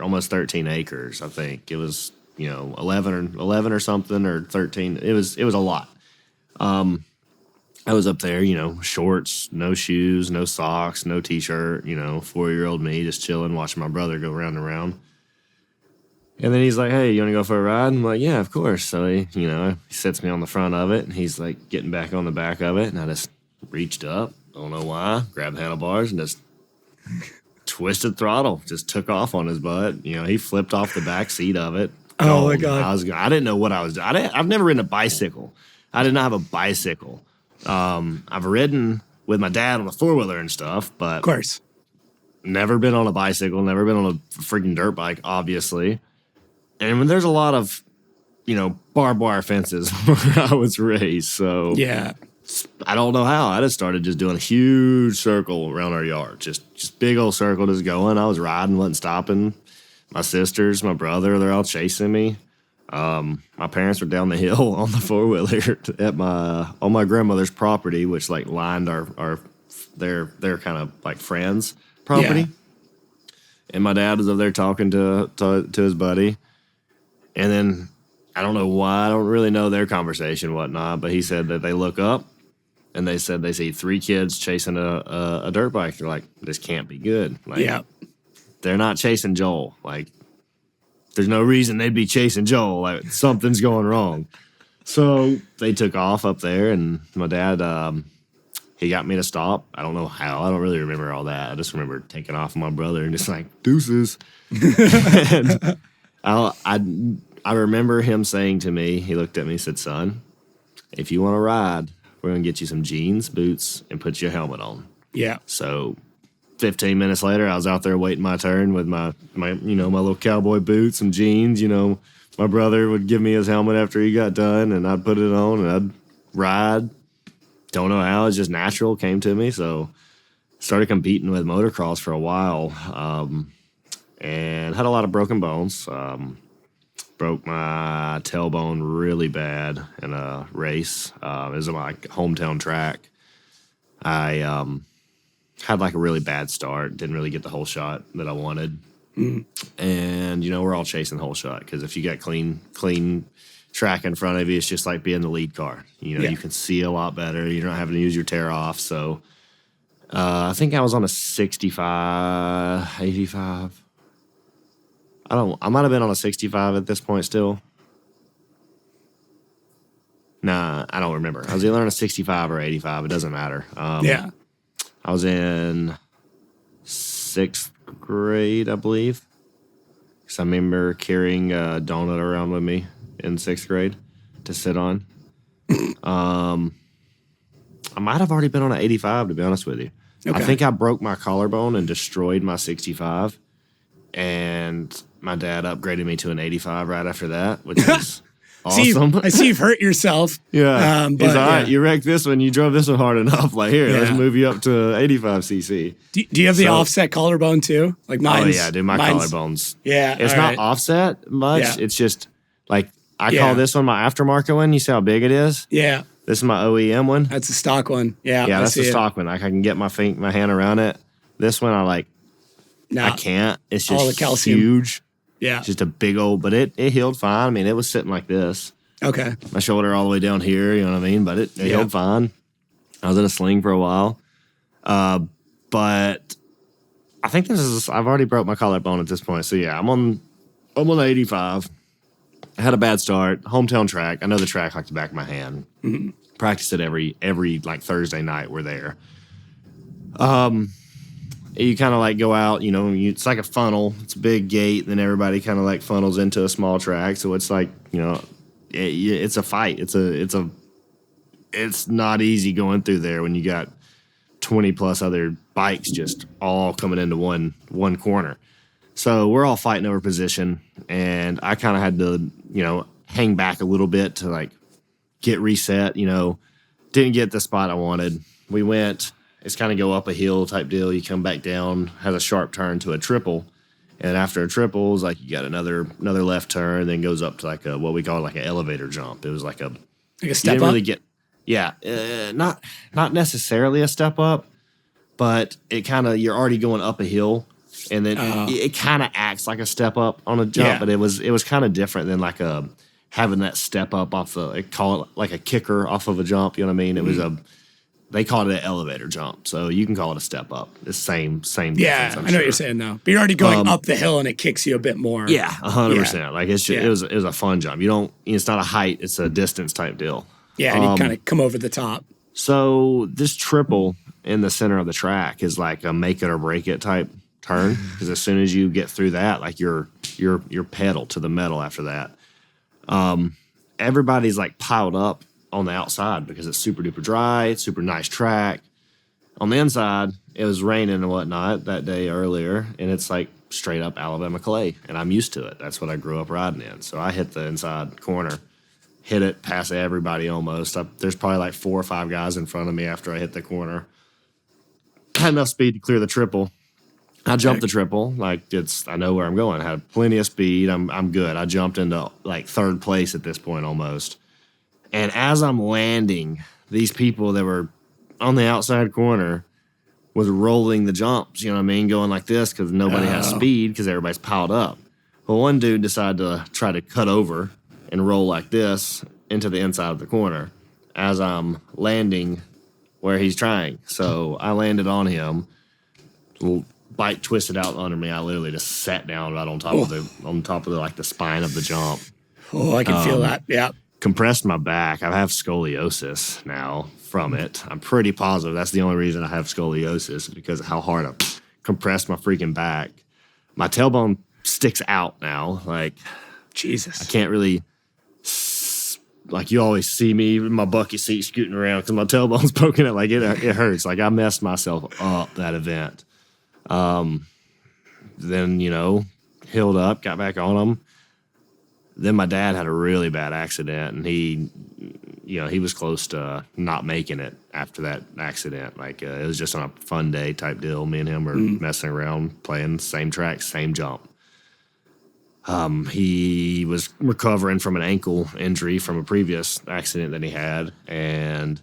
almost 13 acres, I think. It was 11 or something, or 13. It was a lot. I was up there, shorts, no shoes, no socks, no t-shirt, 4-year-old me just chilling, watching my brother go round and round. And then he's like, hey, you want to go for a ride? I'm like, yeah, of course. So he sets me on the front of it, and he's like getting back on the back of it, and I just reached up, don't know why, grabbed the handlebars and just twisted throttle, just took off on his butt. He flipped off the back seat of it. Oh my God. I didn't know what I was doing. I've never ridden a bicycle. I did not have a bicycle. I've ridden with my dad on a 4-wheeler and stuff, but of course, never been on a bicycle, never been on a freaking dirt bike, obviously. And when there's a lot of, barbed wire fences where I was raised, so yeah, I don't know how. I just started just doing a huge circle around our yard, just big old circle, just going. I was riding, wasn't stopping. My sisters, my brother, they're all chasing me. My parents were down the hill on the 4-wheeler on my grandmother's property, which like lined their kind of like friends' property. Yeah. And my dad was over there talking to his buddy. And then I don't know why, I don't really know their conversation, whatnot, but he said that they look up and they said they see 3 kids chasing a dirt bike. They're like, this can't be good. Like, yeah. They're not chasing Joel. Like, there's no reason they'd be chasing Joel. Like, something's going wrong. So they took off up there, and my dad, he got me to stop. I don't know how. I don't really remember all that. I just remember taking off with my brother and just like, deuces. And I remember him saying to me, he looked at me and said, son, if you want to ride, we're going to get you some jeans, boots, and put your helmet on. Yeah. So 15 minutes later, I was out there waiting my turn with my my little cowboy boots and jeans. My brother would give me his helmet after he got done, and I'd put it on, and I'd ride. Don't know how, it's just natural, came to me. So started competing with motocross for a while, and had a lot of broken bones. Broke my tailbone really bad in a race. It was my hometown track. I had like a really bad start. Didn't really get the whole shot that I wanted. Mm. And, we're all chasing the whole shot because if you got clean track in front of you, it's just like being the lead car. You can see a lot better. You're not having to use your tear off. So I think I was on a 65, 85. I might have been on a 65 at this point still. Nah, I don't remember. I was either on a 65 or 85. It doesn't matter. Yeah. I was in 6th grade, I believe. Because I remember carrying a donut around with me in 6th grade to sit on. I might have already been on an 85, to be honest with you. Okay. I think I broke my collarbone and destroyed my 65. And my dad upgraded me to an 85 right after that, which is awesome. I see you've hurt yourself. Yeah. He's all right. You wrecked this one. You drove this one hard enough. Like, here, let's move you up to 85 cc. Do you have the offset collarbone too? Like mine. Oh, yeah, dude. My collarbones. Yeah. It's not offset much. Yeah. It's just like, I call this one my aftermarket one. You see how big it is? Yeah. This is my OEM one. That's a stock one. Yeah. Yeah, that's the stock one. Like, I can get my hand around it. This one, I like No. I can't. It's All the just calcium. huge. Yeah. Just a big old, but it healed fine. I mean, it was sitting like this. Okay. My shoulder all the way down here, you know what I mean? But it healed fine. I was in a sling for a while. But I think I've already broke my collarbone at this point. So yeah, I'm on 85. I had a bad start. Hometown track. I know the track like the back of my hand. Mm-hmm. Practice it every like Thursday night. We're there. You kind of like go out, you know, it's like a funnel. It's a big gate, and then everybody kind of like funnels into a small track. So it's like, you know, it's a fight. It's not easy going through there when you got 20 plus other bikes just all coming into one corner. So we're all fighting over position, and I kind of had to, you know, hang back a little bit to like get reset, you know. Didn't get the spot I wanted. We went, it's kind of go up a hill type deal. You come back down, has a sharp turn to a triple. And after a triple, it's like you got another left turn, then goes up to like what we call like an elevator jump. It was like a step up? Really get, not necessarily a step up, but it kind of, you're already going up a hill. And then it kind of acts like a step up on a jump, but it was kind of different than like having that step up off call it like a kicker off of a jump. You know what I mean? It was they called it an elevator jump, so you can call it a step up. It's same. Yeah, I know what you're saying though. But you're already going up the hill, and it kicks you a bit more. Yeah, 100%. Like it's just, it was a fun jump. You don't. It's not a height. It's a distance type deal. Yeah, and you kind of come over the top. So this triple in the center of the track is like a make it or break it type turn, because as soon as you get through that, like you're pedal to the metal after that. Everybody's like piled up on the outside because it's super duper dry, it's super nice track. On the inside, it was raining and whatnot that day earlier, and it's like straight up Alabama clay, and I'm used to it. That's what I grew up riding in. So I hit the inside corner, hit it past everybody almost. There's probably like 4 or 5 guys in front of me after I hit the corner. I had enough speed to clear the triple. I jumped the triple, like I know where I'm going. I had plenty of speed. I'm good. I jumped into like third place at this point almost. And as I'm landing, these people that were on the outside corner was rolling the jumps, you know what I mean, going like this because nobody has speed because everybody's piled up. Well, one dude decided to try to cut over and roll like this into the inside of the corner as I'm landing where he's trying. So I landed on him. Bike twisted out under me. I literally just sat down right on top of the like the spine of the jump. Oh, I can feel that. Yeah. Compressed my back. I have scoliosis now from it. I'm pretty positive that's the only reason I have scoliosis, because of how hard I compressed my freaking back. My tailbone sticks out now. Like, Jesus. I can't really, like, you always see me in my bucket seat scooting around because my tailbone's poking it. Like, it hurts. Like, I messed myself up that event. Then, you know, healed up, got back on them. Then my dad had a really bad accident, and he was close to not making it after that accident. Like, it was just on a fun day type deal. Me and him were messing around, playing same track, same jump. He was recovering from an ankle injury from a previous accident that he had, and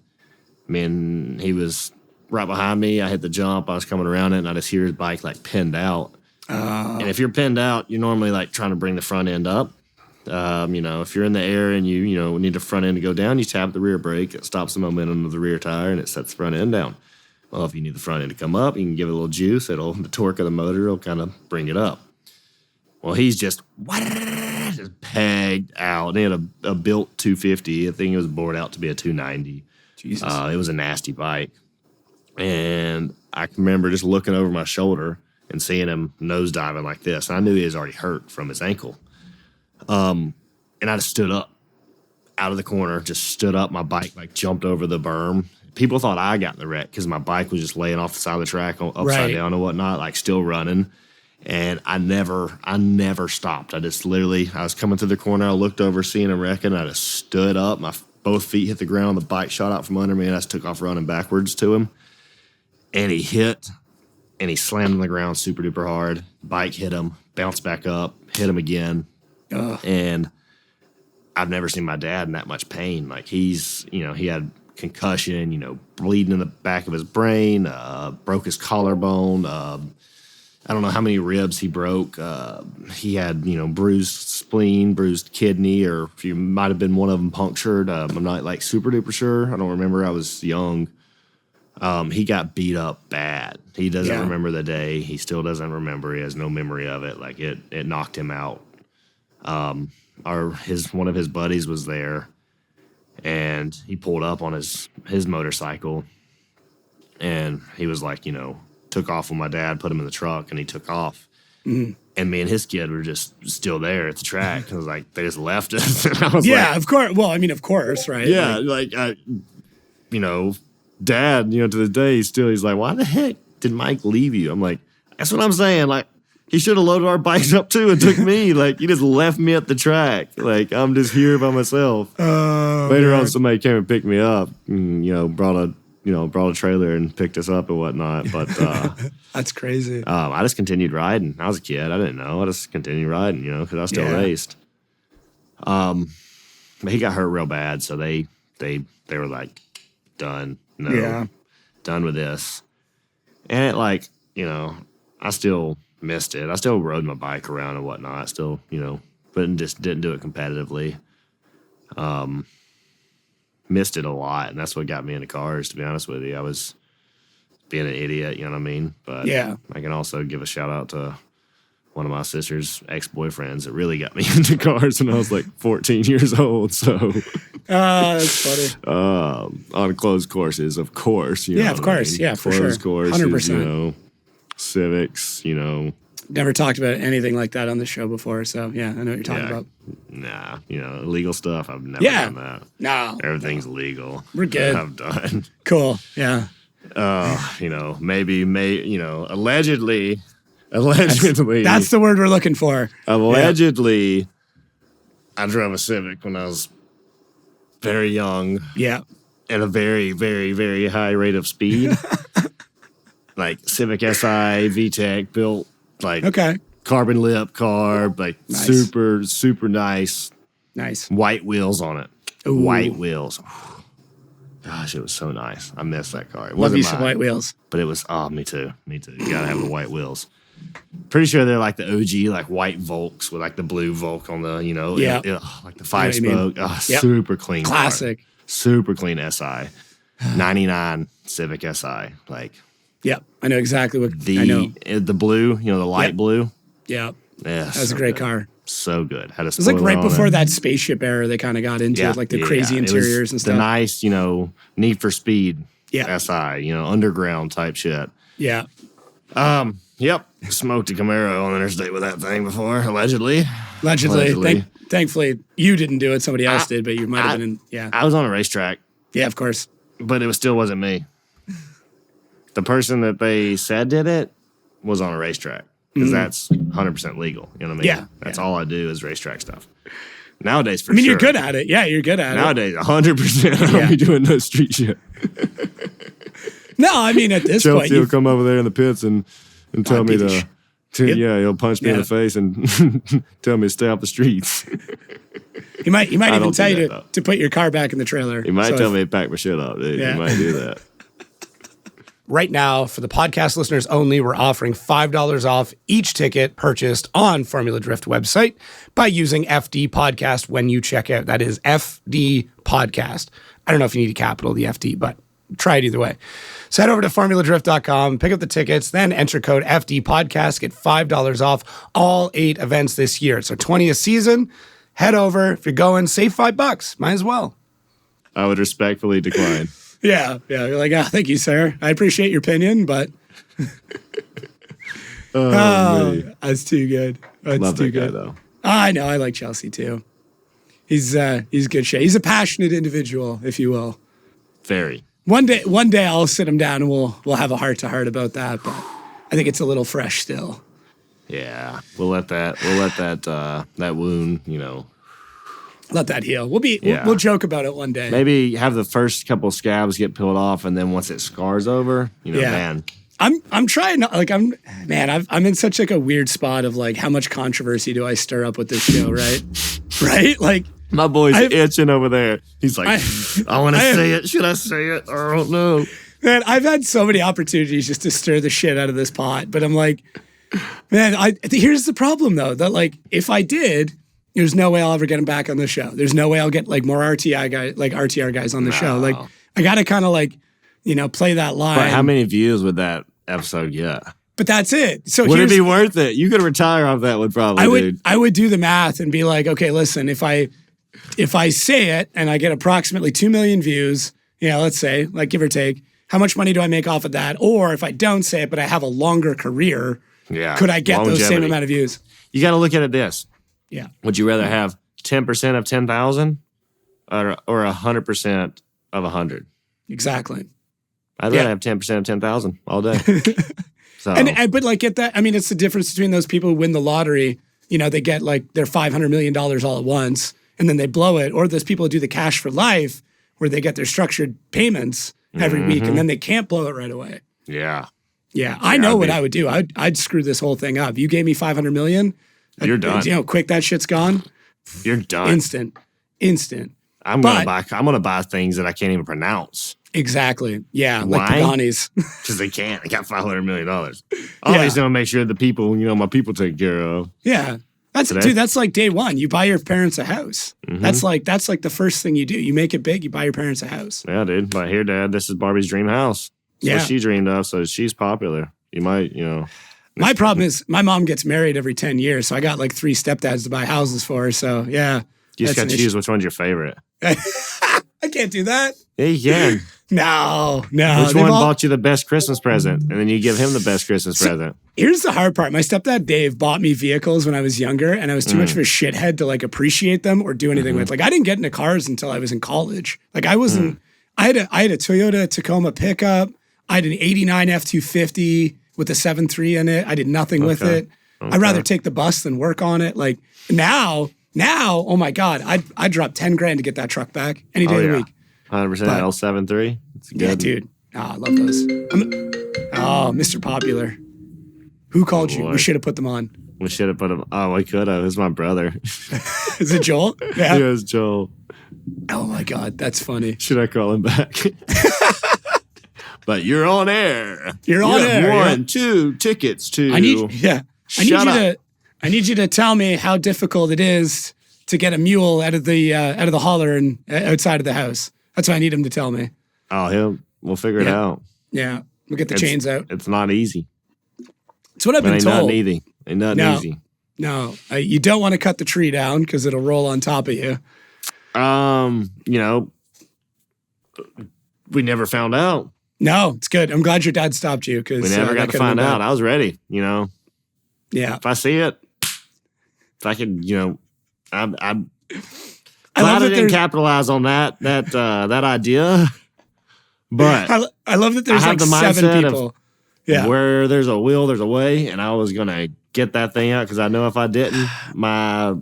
he was right behind me. I hit the jump. I was coming around it, and I just hear his bike like pinned out. And if you're pinned out, you're normally like trying to bring the front end up. If you're in the air and you need the front end to go down, you tap the rear brake. It stops the momentum of the rear tire, and it sets the front end down. Well, if you need the front end to come up, you can give it a little juice. The torque of the motor will kind of bring it up. Well, he's just pegged out. He had a built 250. I think it was bored out to be a 290. Jesus. It was a nasty bike. And I can remember just looking over my shoulder and seeing him nosediving like this. And I knew he was already hurt from his ankle. And I just stood up out of the corner, just stood up. My bike like jumped over the berm. People thought I got in the wreck because my bike was just laying off the side of the track upside down and whatnot, like still running. And I never stopped. I was coming through the corner. I looked over, seeing him wrecking. I just stood up. Both feet hit the ground. The bike shot out from under me, and I just took off running backwards to him. And he hit, and he slammed on the ground super duper hard. Bike hit him, bounced back up, hit him again. And I've never seen my dad in that much pain. Like he had concussion, bleeding in the back of his brain, broke his collarbone, I don't know how many ribs he broke. He had, bruised spleen, bruised kidney, or if you might have been one of them punctured. I'm not like super duper sure. I don't remember. I was young. He got beat up bad. He doesn't remember the day. He still doesn't remember. He has no memory of it. Like it knocked him out. One of his buddies was there, and he pulled up on his motorcycle, and he was like, took off with my dad, put him in the truck, and he took off. Mm-hmm. And me and his kid were just still there at the track. I was like, they just left us. And I was like, of course. Well, I mean, of course, right? Yeah, Dad, to this day, he's like, why the heck did Mike leave you? I'm like, that's what I'm saying. Like, he should have loaded our bikes up too and took me. Like, he just left me at the track. Like, I'm just here by myself. Later on, somebody came and picked me up and, brought a trailer and picked us up and whatnot. But that's crazy. I just continued riding. I was a kid. I didn't know. I just continued riding, because I still raced. But he got hurt real bad, so they were like, done. No, done with this. And I still missed it. I still rode my bike around and whatnot. Still, but just didn't do it competitively. Missed it a lot, and that's what got me into cars, to be honest with you. I was being an idiot, you know what I mean? But I can also give a shout out to one of my sister's ex-boyfriends that really got me into cars when I was like 14 years old. So, that's funny. On closed courses, of course. Of course. Yeah, for sure. Closed courses, 100%. Civics, Never talked about anything like that on the show before, so I know what you're talking about. Nah, illegal stuff, I've never done that. No. Everything's legal. We're good. I've done. Cool, yeah. Maybe, allegedly. That's the word we're looking for. Allegedly, I drove a Civic when I was very young. Yeah. At a very, very, very high rate of speed. Like Civic Si, VTEC, built like carbon lip carb, like super, super nice. Nice. White wheels on it. Ooh. White wheels. Gosh, it was so nice. I miss that car. It Love you some white wheels. But it was, me too. You gotta have the white wheels. Pretty sure they're like the OG, like white Volks with like the blue Volk on the, like the 5-spoke. Super clean. Classic. Car. Super clean SI. 99 Civic SI. Like, yeah, I know exactly what I know. The blue, the light blue. Yeah. Yeah. That was a great car. So good. Had a it was like right before that spaceship era they kind of got into it, like the crazy interiors and stuff. The nice, Need for Speed SI, underground type shit. Yeah. Yep. Smoked a Camaro on the interstate with that thing before, allegedly. Thankfully, you didn't do it. Somebody else did, but you might have been in, I was on a racetrack. Yeah, of course. But it still wasn't me. The person that they said did it was on a racetrack. Because that's 100% legal. You know what I mean? Yeah. That's all I do is racetrack stuff. Nowadays, for sure. I mean, sure. you're good at it. Yeah, you're good at Nowadays, 100%. I don't be doing no street shit. No, I mean, at this point. Chelsea will come over there in the pits and tell me he'll punch me in the face and tell me to stay off the streets. He might even tell you to put your car back in the trailer. He might tell me to pack my shit up, dude. He might do that. Right now, for the podcast listeners only, we're offering $5 off each ticket purchased on Formula Drift website by using FD Podcast when you check out. That is FD Podcast. I don't know if you need a capital, the FD, but try it either way. So head over to formuladrift.com, pick up the tickets, then enter code FD Podcast, get $5 off all 8 events this year. So 20th season, head over. If you're going, save $5. Might as well. I would respectfully decline. Yeah. You're like, thank you, sir. I appreciate your opinion, but that's too good. That's Love too that good. guy, though. I know. I like Chelsea too. He's good shit. He's a passionate individual, if you will. Very. One day I'll sit him down and we'll have a heart to heart about that. But I think it's a little fresh still. Yeah, we'll let that wound, let that heal. We'll joke about it one day. Maybe have the first couple scabs get peeled off, and then once it scars over, man. I'm trying not, I'm in such like a weird spot of like how much controversy do I stir up with this show, right? Right? Like my boy's itching over there. He's like, I want to say it. Should I say it? I don't know. Man, I've had so many opportunities just to stir the shit out of this pot, but I'm like, Man, here's the problem though, that like if I did, there's no way I'll ever get him back on the show. There's no way I'll get like more RTR guys on the show. Like I gotta kind of like, play that line. But how many views would that episode get? But that's it. So would it be worth it? You could retire off that one probably, dude. I would do the math and be like, okay, listen, if I say it and I get approximately 2 million views, let's say, like give or take, how much money do I make off of that? Or if I don't say it, but I have a longer career, could I get those same amount of views? You got to look at it this. Yeah. Would you rather have 10% of 10,000 or 100% of 100? Exactly. I'd rather have 10% of 10,000 all day. So. But like get that. I mean, it's the difference between those people who win the lottery. They get like their $500 million all at once and then they blow it. Or those people who do the cash for life where they get their structured payments every week and then they can't blow it right away. Yeah. Yeah. I know what I would do. I'd screw this whole thing up. You gave me $500 million. You're done. Quick, that shit's gone. You're done. Instant. I'm gonna buy things that I can't even pronounce. Exactly. Yeah. Why? Like Paganis. Because they can't. They got $500 million. Always want to make sure the people, my people take care of. Yeah. That's like day one. You buy your parents a house. Mm-hmm. That's like the first thing you do. You make it big, you buy your parents a house. Yeah, dude. But here, Dad, this is Barbie's dream house. That's what she dreamed of, so she's popular. You might, My problem is my mom gets married every 10 years, so I got like 3 stepdads to buy houses for her. So yeah. You just got to choose which one's your favorite. I can't do that. Yeah, you can. No. Which one bought you the best Christmas present? And then you give him the best Christmas present. Here's the hard part. My stepdad, Dave, bought me vehicles when I was younger, and I was too much of a shithead to like appreciate them or do anything with. Like I didn't get into cars until I was in college. Like I wasn't, I had a Toyota Tacoma pickup. I had an 89 F-250 with a 7.3 in it. I did nothing with it. I'd rather take the bus than work on it. Like now, oh my God, I'd drop 10 grand to get that truck back any day of the week. 100% L73. It's good. Yeah, dude. I love those. Mr. Popular. Who called you? We should have put them on. We should have put him. Oh, we could have. It was my brother. Is it Joel? Yeah. It was Joel. Oh my God, that's funny. Should I call him back? But you're on air. You're on air. 2 tickets to. I need you to tell me how difficult it is to get a mule out of the holler and outside of the house. That's what I need him to tell me. Oh, we'll figure it out. Yeah, we'll get the chains out. It's not easy. It's what I've been told. Ain't nothing easy. No, you don't want to cut the tree down because it'll roll on top of you. We never found out. No, it's good. I'm glad your dad stopped you because we never got to find out. I was ready. Yeah. If I see it, if I could, I'm glad I didn't capitalize on that idea. But I love that there's like the 7 people. Where there's a will, there's a way, and I was gonna get that thing out because I know if I didn't, my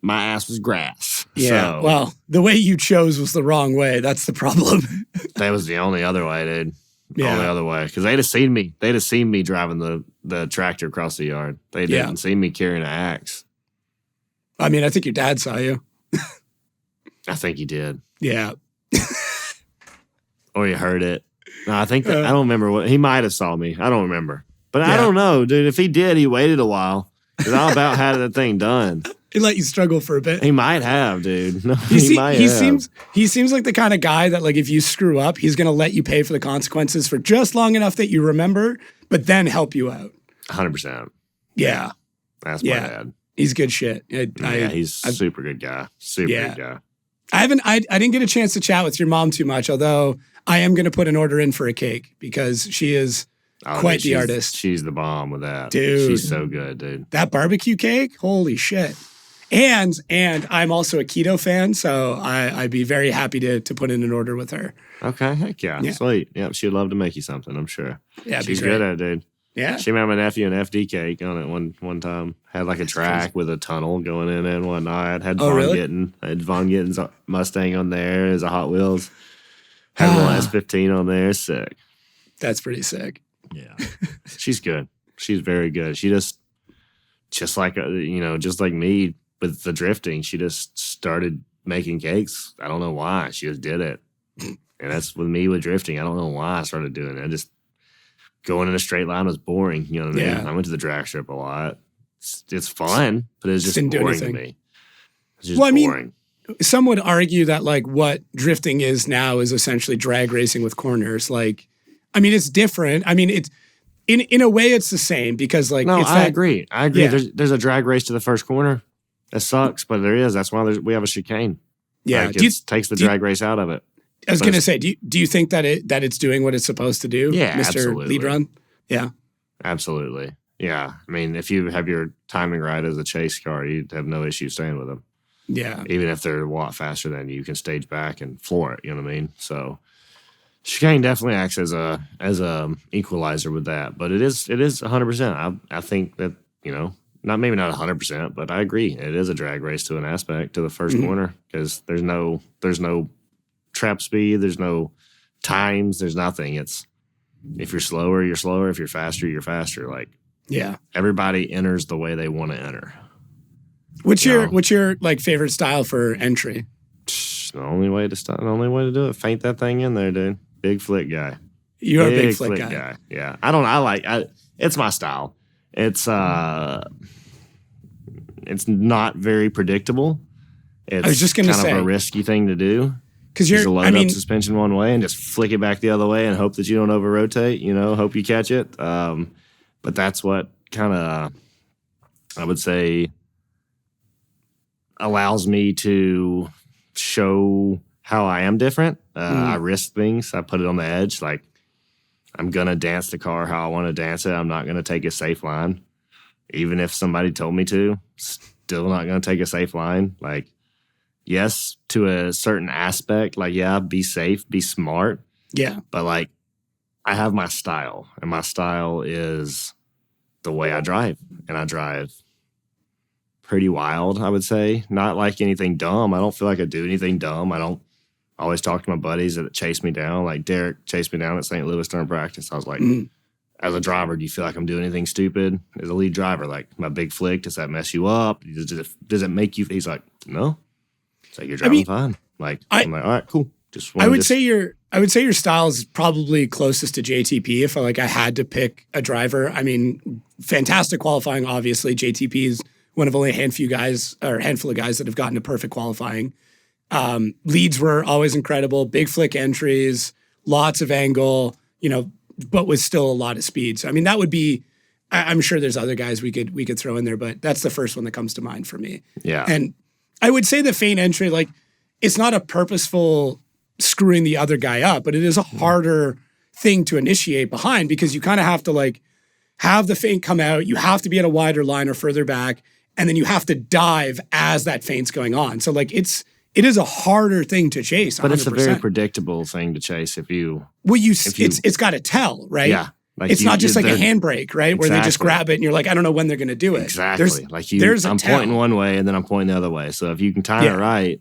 ass was grass. Yeah. So, well, the way you chose was the wrong way. That's the problem. That was the only other way, dude. Yeah. Only other way. Because they'd have seen me. They'd have seen me driving the tractor across the yard. They didn't see me carrying an axe. I mean, I think your dad saw you. I think he did. Yeah. Or he heard it. No, I think I don't remember what he might have saw me. I don't remember. But I don't know, dude. If he did, he waited a while. Because I about had that thing done. He let you struggle for a bit. He might have, dude. No, he seems like the kind of guy that, like, if you screw up, he's going to let you pay for the consequences for just long enough that you remember, but then help you out. 100%. Yeah. That's my dad. He's good shit. He's a super good guy. Good guy. I didn't get a chance to chat with your mom too much, although I am going to put an order in for a cake because she is quite the artist. She's the bomb with that. Dude. She's so good, dude. That barbecue cake? Holy shit. And I'm also a keto fan, so I'd be very happy to put in an order with her. Okay, heck yeah. Sweet. Yep, she'd love to make you something, I'm sure. Yeah, she's good at it, dude. Yeah. She made my nephew an FD cake on it one time. Had like a track with a tunnel going in it and whatnot. Had Von Gittin's Mustang on there. There's a Hot Wheels. Had a little S15 on there. Sick. That's pretty sick. Yeah. She's good. She's very good. She just like me with the drifting, she just started making cakes. I don't know why. She just did it. And that's with me with drifting. I don't know why I started doing it. I just going in a straight line was boring. You know what I mean? Yeah. I went to the drag strip a lot. It's fun, but it's just Didn't do boring to anything. me. It's just Well, I mean, boring. some would argue that like what drifting is now is essentially drag racing with corners. Like, I mean, it's different. I mean, it's in a way it's the same because like No, it's I that, agree. I agree. Yeah. There's a drag race to the first corner. That sucks, but there is. That's why we have a chicane. Yeah. Like, it takes the drag race out of it. I was going to say, do you think that it's doing what it's supposed to do? Yeah, Mr. absolutely. Lead Run? Yeah. Absolutely. Yeah. I mean, if you have your timing right as a chase car, you'd have no issue staying with them. Yeah. Even if they're a lot faster than you, can stage back and floor it. You know what I mean? So chicane definitely acts as a equalizer with that. But it is 100%. I think that, you know, maybe not 100%, but I agree. It is a drag race to an aspect to the first corner because there's no trap speed, there's no times, there's nothing. It's if you're slower, you're slower. If you're faster, you're faster. Like, Yeah. everybody enters the way they want to enter. What's your like favorite style for entry? The only way to do it, feint that thing in there, dude. Big flick guy. You're a big flick guy. Yeah. It's my style. It's not very predictable. It's I was just gonna kind say, of a risky thing to do. because Just load up suspension one way and just flick it back the other way and hope that you don't over rotate. You know, hope you catch it. But that's what kind of, I would say, allows me to show how I am different. I risk things. I put it on the edge. Like, I'm going to dance the car how I want to dance it. I'm not going to take a safe line. Even if somebody told me to, still not going to take a safe line. Like, yes, to a certain aspect, like, yeah, be safe, be smart. Yeah. But, like, I have my style, and my style is the way I drive. And I drive pretty wild, I would say. Not like anything dumb. I don't feel like I do anything dumb. I always talk to my buddies that chase me down. Like, Derek chased me down at St. Louis during practice. I was like, as a driver, do you feel like I'm doing anything stupid? As a lead driver, like, my big flick, does that mess you up? Does it make you? He's like, no. It's like, you're driving fine. Like, I'm like, all right, cool. I would say your style is probably closest to JTP if I had to pick a driver. I mean, fantastic qualifying, obviously. JTP is one of only a handful of guys that have gotten to perfect qualifying. Leads were always incredible, big flick entries, lots of angle, you know, but with still a lot of speed. So I mean, that would be. I'm sure there's other guys we could throw in there, but that's the first one that comes to mind for me. Yeah, and I would say the feint entry, like, it's not a purposeful screwing the other guy up, but it is a harder thing to initiate behind because you kind of have to like have the feint come out. You have to be at a wider line or further back, and then you have to dive as that feint's going on. So like it is a harder thing to chase. 100%. But it's a very predictable thing to chase if you. Well, it's got to tell, right? Yeah. Like it's not just like a handbrake, right? Where they just grab it and you're like, I don't know when they're going to do it. Exactly. I'm pointing one way and then I'm pointing the other way. So if you can time it right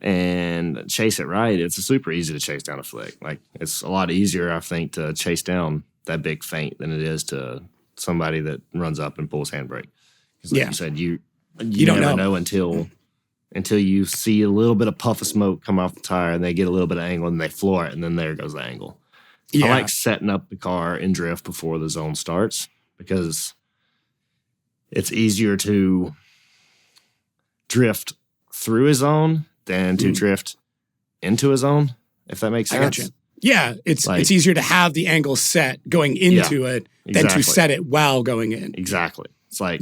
and chase it right, it's super easy to chase down a flick. Like, it's a lot easier, I think, to chase down that big feint than it is to somebody that runs up and pulls handbrake. Because like you said, you don't never know until you see a little bit of puff of smoke come off the tire and they get a little bit of angle and they floor it and then there goes the angle. Yeah. I like setting up the car in drift before the zone starts because it's easier to drift through a zone than to drift into a zone, if that makes sense. I gotcha. Yeah, it's easier to have the angle set going into it than to set it while going in. Exactly. It's like,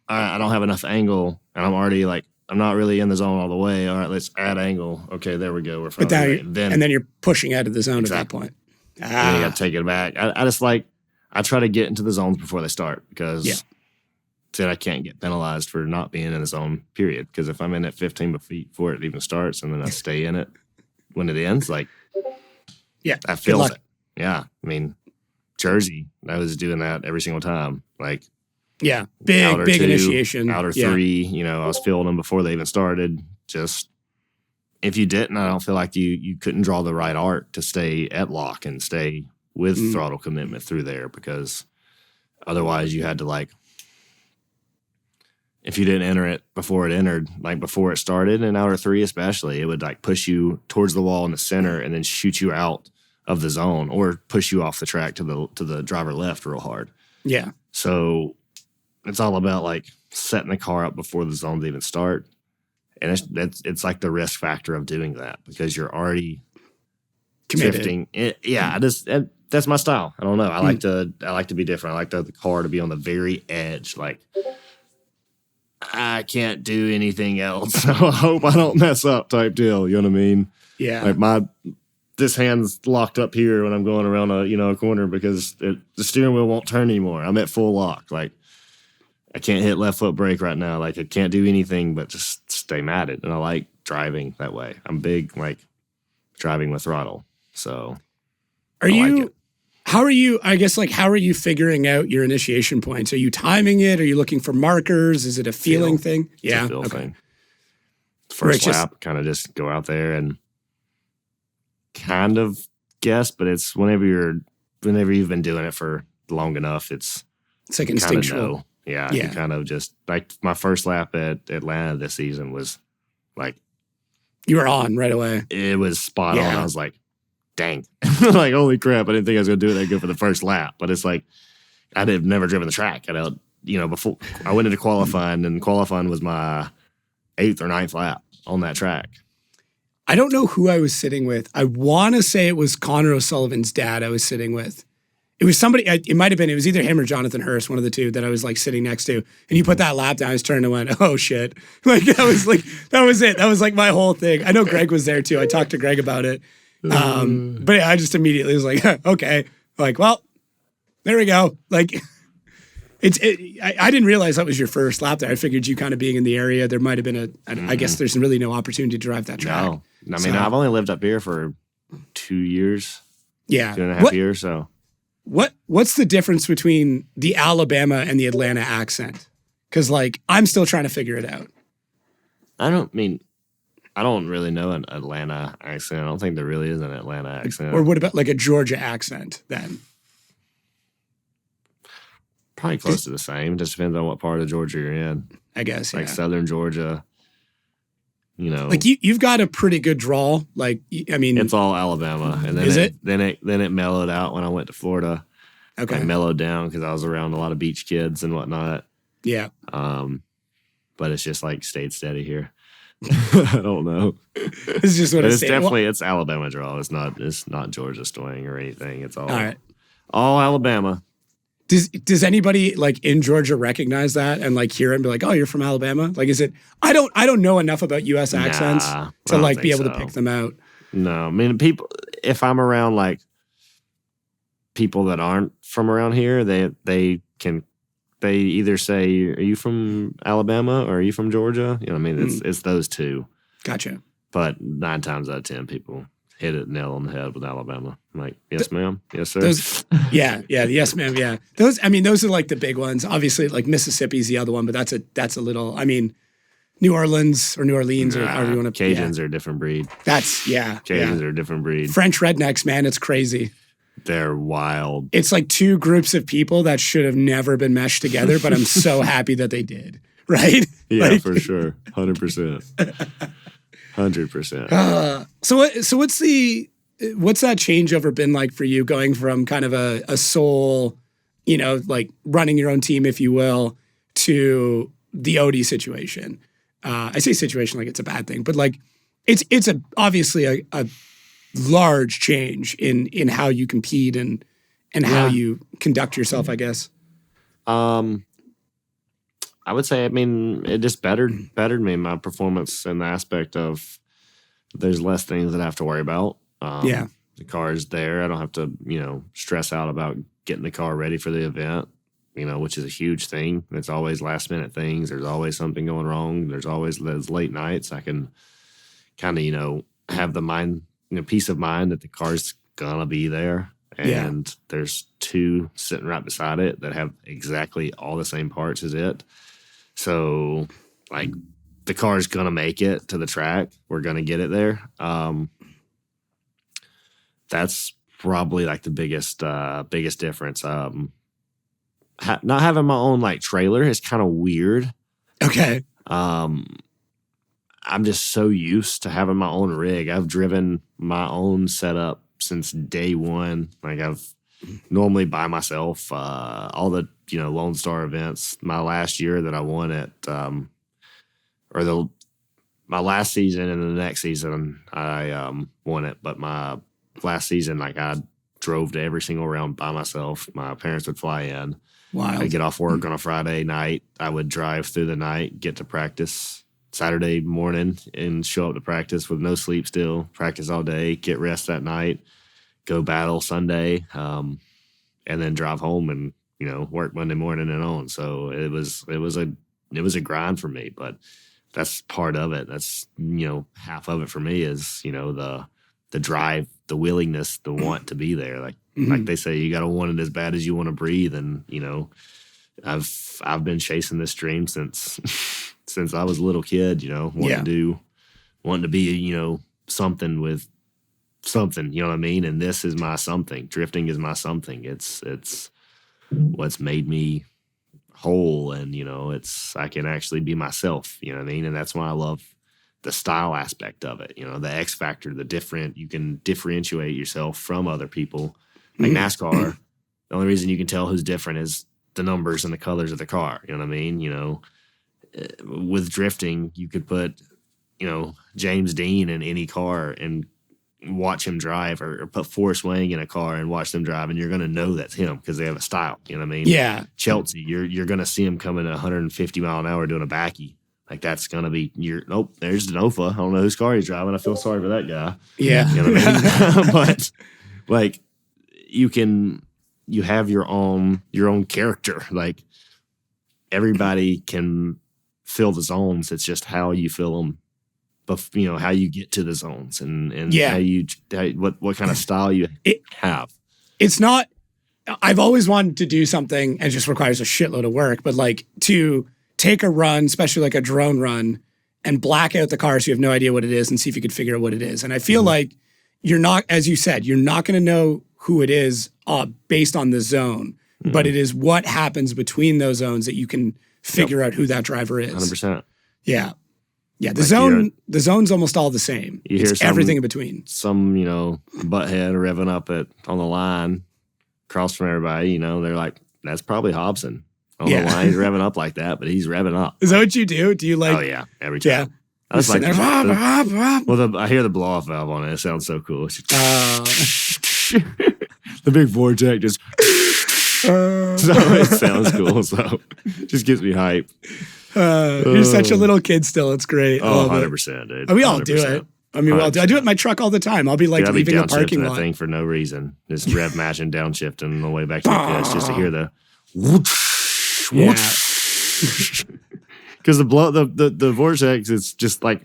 I don't have enough angle and I'm already like, I'm not really in the zone all the way. All right, let's add angle. Okay, there we go. We're fine. And then you're pushing out of the zone at that point. And you got to take it back. I try to get into the zones before they start because then I can't get penalized for not being in the zone, period. Because if I'm in at 15 feet before it even starts and then I stay in it when it ends, like, that feels it. Yeah. I mean, Jersey, I was doing that every single time. Like, big initiation. Outer 3, you know, I was filling them before they even started. Just, if you didn't, I don't feel like you couldn't draw the right arc to stay at lock and stay with throttle commitment through there because otherwise you had to, like, if you didn't enter it before it entered, like before it started in outer 3 especially, it would like push you towards the wall in the center and then shoot you out of the zone or push you off the track to the driver left real hard. Yeah. So it's all about like setting the car up before the zones even start. And it's like the risk factor of doing that because you're already Committed. drifting. That's my style. I don't know. I like to be different. I like the car to be on the very edge. Like I can't do anything else. So I hope I don't mess up type deal. You know what I mean? Yeah. Like this hand's locked up here when I'm going around a corner because the steering wheel won't turn anymore. I'm at full lock. Like I can't hit left foot brake right now. Like I can't do anything but just stay matted. And I like driving that way. I'm big like driving with throttle. So how are you figuring out your initiation points? Are you timing it? Are you looking for markers? Is it a feeling thing? It's a feel thing. First lap, kind of just go out there and kind of guess, but it's whenever you've been doing it for long enough, it's like instinctual. Yeah. You kind of just like my first lap at Atlanta this season was like you were on right away. It was spot on. I was like, dang. Like, holy crap, I didn't think I was going to do it that good for the first lap. But it's like, I'd have never driven the track. Before I went into qualifying, and qualifying was my 8th or 9th lap on that track. I don't know who I was sitting with. I want to say it was Connor O'Sullivan's dad I was sitting with. It was somebody, it might have been, it was either him or Jonathan Hurst, one of the two that I was like sitting next to. And you put that lap down, I was turned and went, oh shit. Like, that was it. That was like my whole thing. I know Greg was there too. I talked to Greg about it. But I just immediately was like, okay, like, well, there we go. Like I didn't realize that was your first lap there. I figured you kind of being in the area, there might've been I guess there's really no opportunity to drive that track. No, I mean, I've only lived up here for 2 years. Yeah. 2.5 years. So what's the difference between the Alabama and the Atlanta accent? Cause like, I'm still trying to figure it out. I don't really know an Atlanta accent. I don't think there really is an Atlanta accent. Or what about like a Georgia accent then? Probably close to the same. Just depends on what part of Georgia you're in. I guess, like southern Georgia, Like you've got a pretty good drawl. Like, I mean. It's all Alabama. And then Then it mellowed out when I went to Florida. Okay. It mellowed down because I was around a lot of beach kids and whatnot. Yeah. But it's just like stayed steady here. I don't know. It's just what it's definitely it's Alabama draw. It's not Georgia twang or anything. It's all right. All Alabama. Does anybody like in Georgia recognize that and like hear it and be like, oh, you're from Alabama? Like, is it? I don't know enough about U.S. accents to like be able to pick them out. No, I mean people. If I'm around like people that aren't from around here, they either say, are you from Alabama or are you from Georgia? You know what I mean? It's those two. Gotcha. But 9 times out of 10, people hit it nail on the head with Alabama. I'm like, yes, ma'am. Yes, sir. Yes, ma'am. Yeah. Those are like the big ones. Obviously, like Mississippi's the other one, but that's a little, I mean, New Orleans or however you want to. Cajuns are a different breed. Cajuns are a different breed. French rednecks, man, it's crazy. They're wild. It's like two groups of people that should have never been meshed together, but I'm so happy that they did. Right? Yeah, for sure. 100%. 100%. So what's that changeover been like for you going from kind of a sole, like running your own team, if you will, to the Odie situation? I say situation like it's a bad thing, but like it's obviously a large change in how you compete and how you conduct yourself, I guess. I would say, I mean, it just bettered me, my performance in the aspect of there's less things that I have to worry about. The car's there. I don't have to, stress out about getting the car ready for the event, which is a huge thing. It's always last minute things. There's always something going wrong. There's always those late nights. I can kind of, have the mind, peace of mind that the car's gonna be there. And there's 2 sitting right beside it that have exactly all the same parts as it. So, like, the car's gonna make it to the track. We're gonna get it there. That's probably like the biggest difference. Not having my own like trailer is kind of weird. Okay. I'm just so used to having my own rig. I've driven my own setup since day one. Like I've normally by myself, all the, Lone Star events. My last year that I won it, my last season and the next season I won it. But my last season, like I drove to every single round by myself. My parents would fly in. Wild. I'd get off work on a Friday night. I would drive through the night, get to practice Saturday morning and show up to practice with no sleep still, practice all day, get rest that night, go battle Sunday, and then drive home and, work Monday morning and on. So it was a grind for me, but that's part of it. That's, half of it for me is, the drive, the willingness, the want to be there. Like they say, you got to want it as bad as you want to breathe. And, I've been chasing this dream since I was a little kid, wanting to be, something with something, you know what I mean? And this is my something. Drifting is my something. It's what's made me whole. And, I can actually be myself, you know what I mean? And that's why I love the style aspect of it, the X factor, the different, you can differentiate yourself from other people. Like NASCAR, the only reason you can tell who's different is the numbers and the colors of the car. You know what I mean? With drifting, you could put, James Dean in any car and watch him drive, or put Forrest Wang in a car and watch them drive, and you're going to know that's him because they have a style. You know what I mean? Yeah. Chelsea, you're going to see him coming at 150 mile an hour doing a backy. Like that's going to be there's Denofa. I don't know whose car he's driving. I feel sorry for that guy. Yeah. You know what I mean? But like you have your own character. Like everybody can fill the zones. It's just how you fill them, but how you get to the zones and what kind of style you have. It's not, I've always wanted to do something and it just requires a shitload of work, but like to take a run, especially like a drone run, and black out the car so you have no idea what it is and see if you could figure out what it is. And I feel like you're not, as you said, you're not going to know who it is based on the zone, but it is what happens between those zones that you can figure out who that driver is. 100%. Yeah. Yeah. The zone's almost all the same. You hear everything in between. Some, butthead revving up on the line across from everybody, they're like, that's probably Hobson. I don't know why he's revving up like that, but he's revving up. Is that what you do? Do you like? Oh yeah, every time. Yeah. I was like, I hear the blow off valve on it. It sounds so cool. The big vortex just. So it sounds cool. So it just gives me hype. You're such a little kid still. It's great. Oh, 100%, dude. We all do it. I mean, we all do. I do it in my truck all the time. I'll be like leaving a parking lot. That thing for no reason. Just rev matching, downshifting on the way back to the pitch just to hear the whoosh. Yeah. Because the vortex, it's just like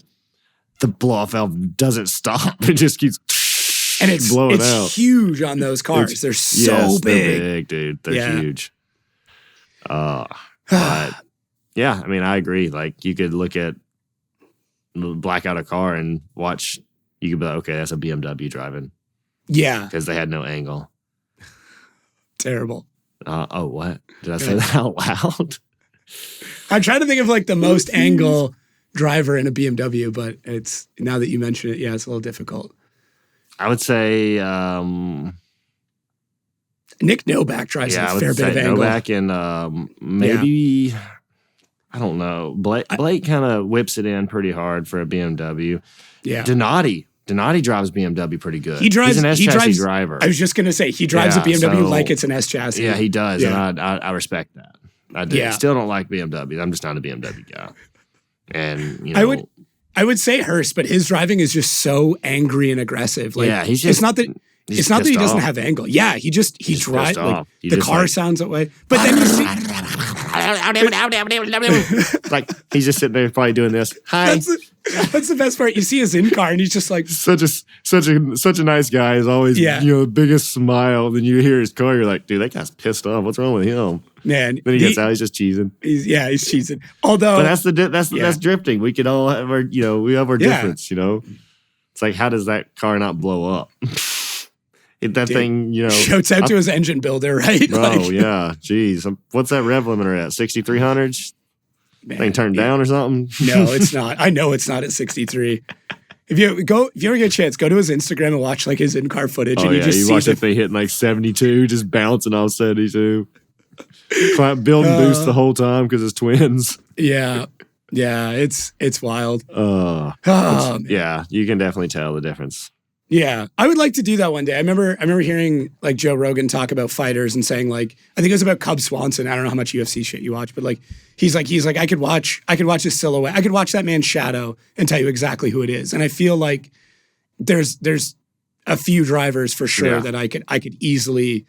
the blow off valve doesn't stop. It just keeps and it's blowing out. It's huge on those cars. They're so big. They're big, dude. They're huge. But yeah, I mean, I agree. Like you could look at black out a car and watch. You could be like, okay, that's a BMW driving. Yeah, because they had no angle. Terrible. Oh, what? Did I say that out loud? I'm trying to think of like the most angle driver in a BMW, but it's now that you mention it, it's a little difficult. I would say Nick Novak drives a fair bit of angle. Novak and maybe I don't know. Blake kind of whips it in pretty hard for a BMW. Yeah, Donati drives BMW pretty good. He's an S chassis driver. I was just going to say, he drives a BMW like it's an S chassis. Yeah, he does. Yeah. And I respect that. I do. Yeah. Still don't like BMW. I'm just not a BMW guy. And, I would say Hurst, but his driving is just so angry and aggressive. Like, he's just, it's not that he doesn't have angle. Yeah, he drives. Like, the car sounds that way. But then you see. Like, he's just sitting there probably doing this. Hi. That's the best part. You see his in-car and he's just like such a nice guy. He's always the biggest smile. Then you hear his car, you're like, dude, that guy's pissed off. What's wrong with him? Man. Then he gets out, he's just cheesing. He's cheesing. Although that's drifting. We can all have our we have our difference, It's like, how does that car not blow up? Thing, shouts out to his engine builder, right? Oh, yeah. Jeez. What's that rev limiter at? 6,300? Thing turned down or something? No, it's not. I know it's not at 63. If you ever get a chance, go to his Instagram and watch like his in-car footage, and you just you see watch that thing hitting like 72, just bouncing off 72. Building boost the whole time because it's twins. Yeah, it's wild. Yeah, you can definitely tell the difference. Yeah, I would like to do that one day. I remember hearing like Joe Rogan talk about fighters and saying like, I think it was about Cub Swanson. I don't know how much UFC shit you watch, but like he's like I could watch his silhouette. I could watch that man's shadow and tell you exactly who it is. And I feel like there's a few drivers for sure that I could easily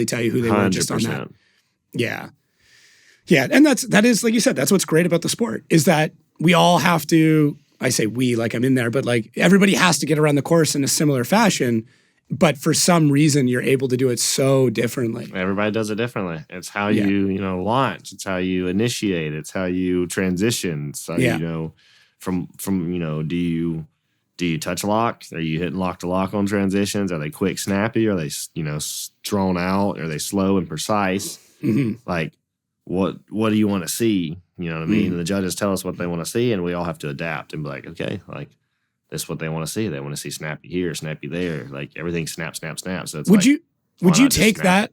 tell you who they were just on that. Yeah. Yeah, and that is like you said, that's what's great about the sport is that we all have to, I say we like I'm in there, but like everybody has to get around the course in a similar fashion, but for some reason you're able to do it so differently. Everybody does it differently. It's how you launch, it's how you initiate, it's how you transition. So from do you touch lock? Are you hitting lock to lock on transitions? Are they quick, snappy? Are they drawn out? Are they slow and precise? Mm-hmm. Like what do you want to see? You know what I mean? And the judges tell us what they want to see, and we all have to adapt and be like, okay, like this is what they want to see. They want to see snappy here, snappy there. Like everything snap, snap, snap. So it's would you take that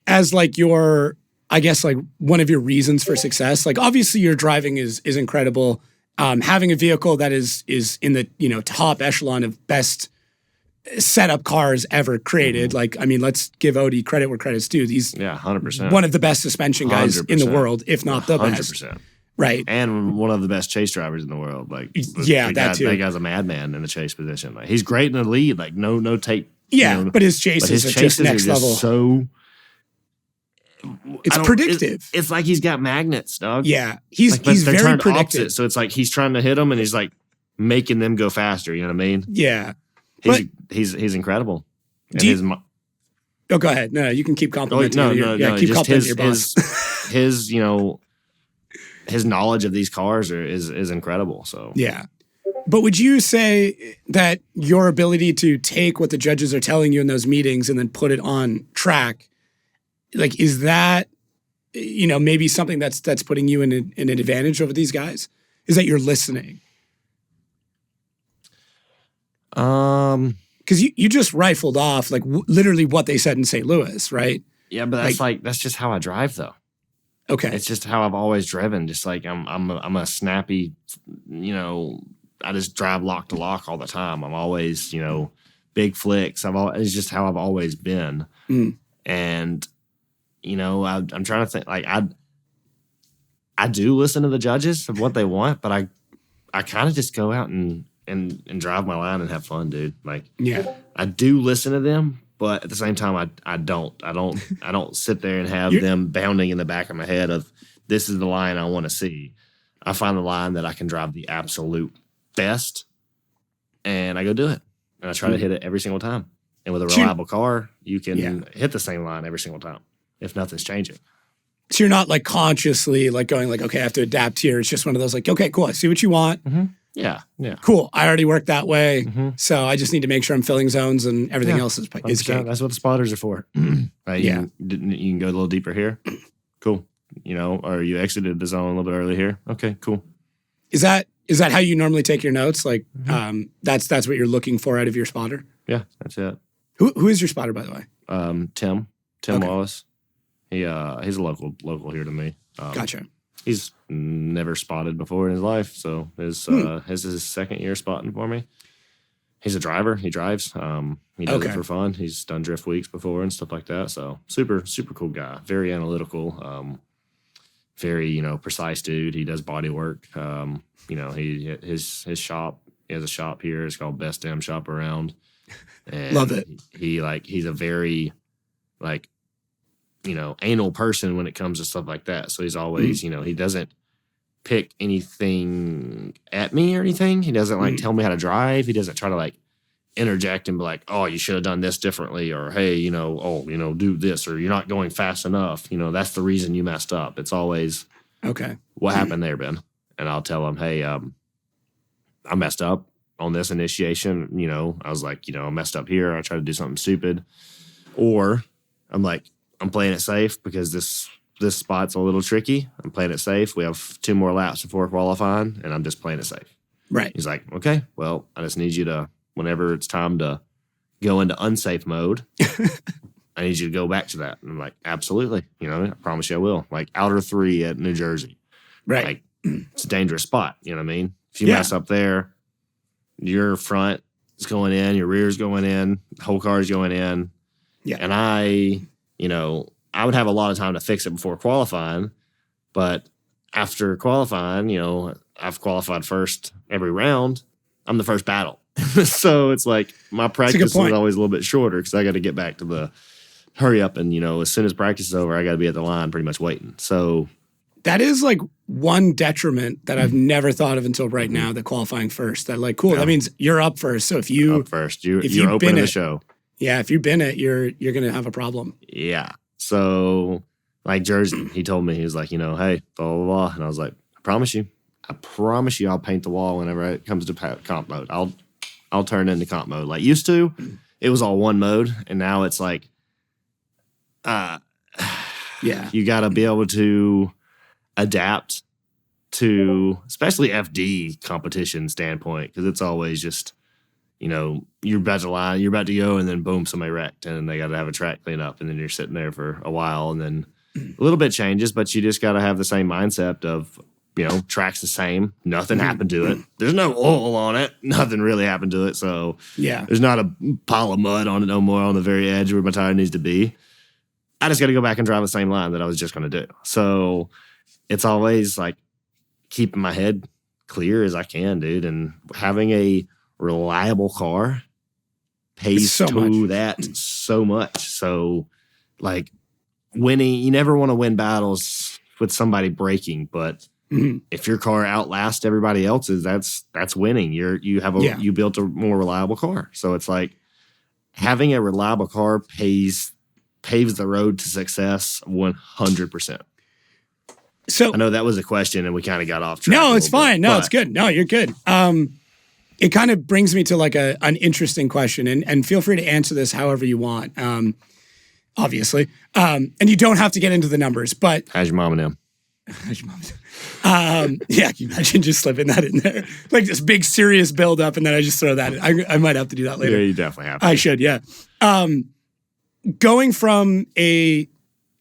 as like your, I guess like one of your reasons for success? Like obviously your driving is incredible. Having a vehicle that is in the top echelon of best setup cars ever created. Like, I mean, let's give Odie credit where credit's due. He's 100% one of the best suspension guys 100%. In the world, if not the 100%. best. Right. And one of the best chase drivers in the world. Like, that too. That guy's a madman in the chase position. Like, he's great in the lead. Like, no tape. Yeah, but his chases are just next level. So it's predictive. It's like he's got magnets, dog. Yeah, he's very predictive. Opposite, so it's like he's trying to hit them, and he's like making them go faster. You know what I mean? Yeah, he's incredible. Go ahead. No, you can keep complimenting. No. Keep complimenting your boss. His knowledge of these cars is incredible. So yeah. But would you say that your ability to take what the judges are telling you in those meetings and then put it on track, like, is that, maybe something that's putting you in an advantage over these guys? Is that you're listening? Because you just rifled off like literally what they said in St. Louis, right? Yeah, but that's just how I drive though. Okay, it's just how I've always driven. Just like I'm a snappy, I just drive lock to lock all the time. I'm always, big flicks. It's just how I've always been. And, I'm trying to think, like, I do listen to the judges of what they want, but I kind of just go out and drive my line and have fun, dude. Like, yeah, I do listen to them, but at the same time, I don't sit there and have them bounding in the back of my head of this is the line I want to see. I find the line that I can drive the absolute best, and I go do it. And I try to hit it every single time. And with a reliable car, you can hit the same line every single time if nothing's changing. So you're not like consciously like going like, okay, I have to adapt here. It's just one of those like, okay, cool. I see what you want. Mm-hmm. Yeah. Cool. I already worked that way. Mm-hmm. So I just need to make sure I'm filling zones and everything else is good. That's what the spotters are for. You can go a little deeper here. Cool. Or you exited the zone a little bit early here. Okay, cool. Is that how you normally take your notes? Like, that's what you're looking for out of your spotter? Yeah, that's it. Who is your spotter, by the way? Tim Wallace. He's a local here to me. Gotcha. He's never spotted before in his life, so his is his second year spotting for me. He's a driver. He drives. He does it for fun. He's done drift weeks before and stuff like that. So super, super cool guy. Very analytical. Very, precise dude. He does body work. His shop, he has a shop here. It's called Best Damn Shop Around. And love it. He's a very, anal person when it comes to stuff like that. So he's always, he doesn't pick anything at me or anything. He doesn't tell me how to drive. He doesn't try to interject and be like, oh, you should have done this differently, or hey, do this, or you're not going fast enough. That's the reason you messed up. It's always, okay, what happened there, Ben? And I'll tell him, hey, I messed up on this initiation. I was like, I messed up here. I tried to do something stupid. Or I'm like, I'm playing it safe because this spot's a little tricky. I'm playing it safe. We have 2 more laps before qualifying, and I'm just playing it safe. Right. He's like, okay, well, I just need you to, whenever it's time to go into unsafe mode, I need you to go back to that. And I'm like, absolutely. I promise you I will. Like Outer 3 at New Jersey. Right. Like, it's a dangerous spot. You know what I mean? If you Yeah. mess up there, your front is going in, your rear is going in, the whole car is going in. Yeah. And I would have a lot of time to fix it before qualifying. But after qualifying, I've qualified first every round. I'm the first battle. So it's like my practice is always a little bit shorter because I got to get back to the hurry up. And, as soon as practice is over, I got to be at the line pretty much waiting. So that is like one detriment that I've never thought of until right now, the qualifying first. That like, cool, that means you're up first. So if you up first, you're opening the show. Yeah, if you bin it, you're going to have a problem. Yeah. So like Jersey, he told me, he was like, hey, blah, blah, blah. And I was like, I promise you I'll paint the wall whenever it comes to comp mode. I'll turn into comp mode. Like used to, it was all one mode. And now it's like, you got to be able to adapt to, especially FD competition standpoint. Cause it's always just, you're about to line, you're about to go, and then boom, somebody wrecked, and they got to have a track clean up, and then you're sitting there for a while, and then a little bit changes, but you just got to have the same mindset of, track's the same, nothing happened to it. There's no oil on it, nothing really happened to it, so there's not a pile of mud on it no more on the very edge where my tire needs to be. I just got to go back and drive the same line that I was just going to do. So it's always like keeping my head clear as I can, dude, and having a reliable car pays that so much. So like winning, you never want to win battles with somebody braking, but if your car outlasts everybody else's, that's winning. You built a more reliable car. So it's like having a reliable car paves the road to success 100%. So I know that was a question and we kind of got off track. No, it's fine. No, it's good. No, you're good. It kind of brings me to like an interesting question, and feel free to answer this however you want, obviously. And you don't have to get into the numbers, but... How's your mom and them? How's your mom and them? Yeah, can you imagine just slipping that in there? Like this big serious build up, and then I just throw that in. I might have to do that later. Yeah, you definitely have to. I should, yeah. Going from a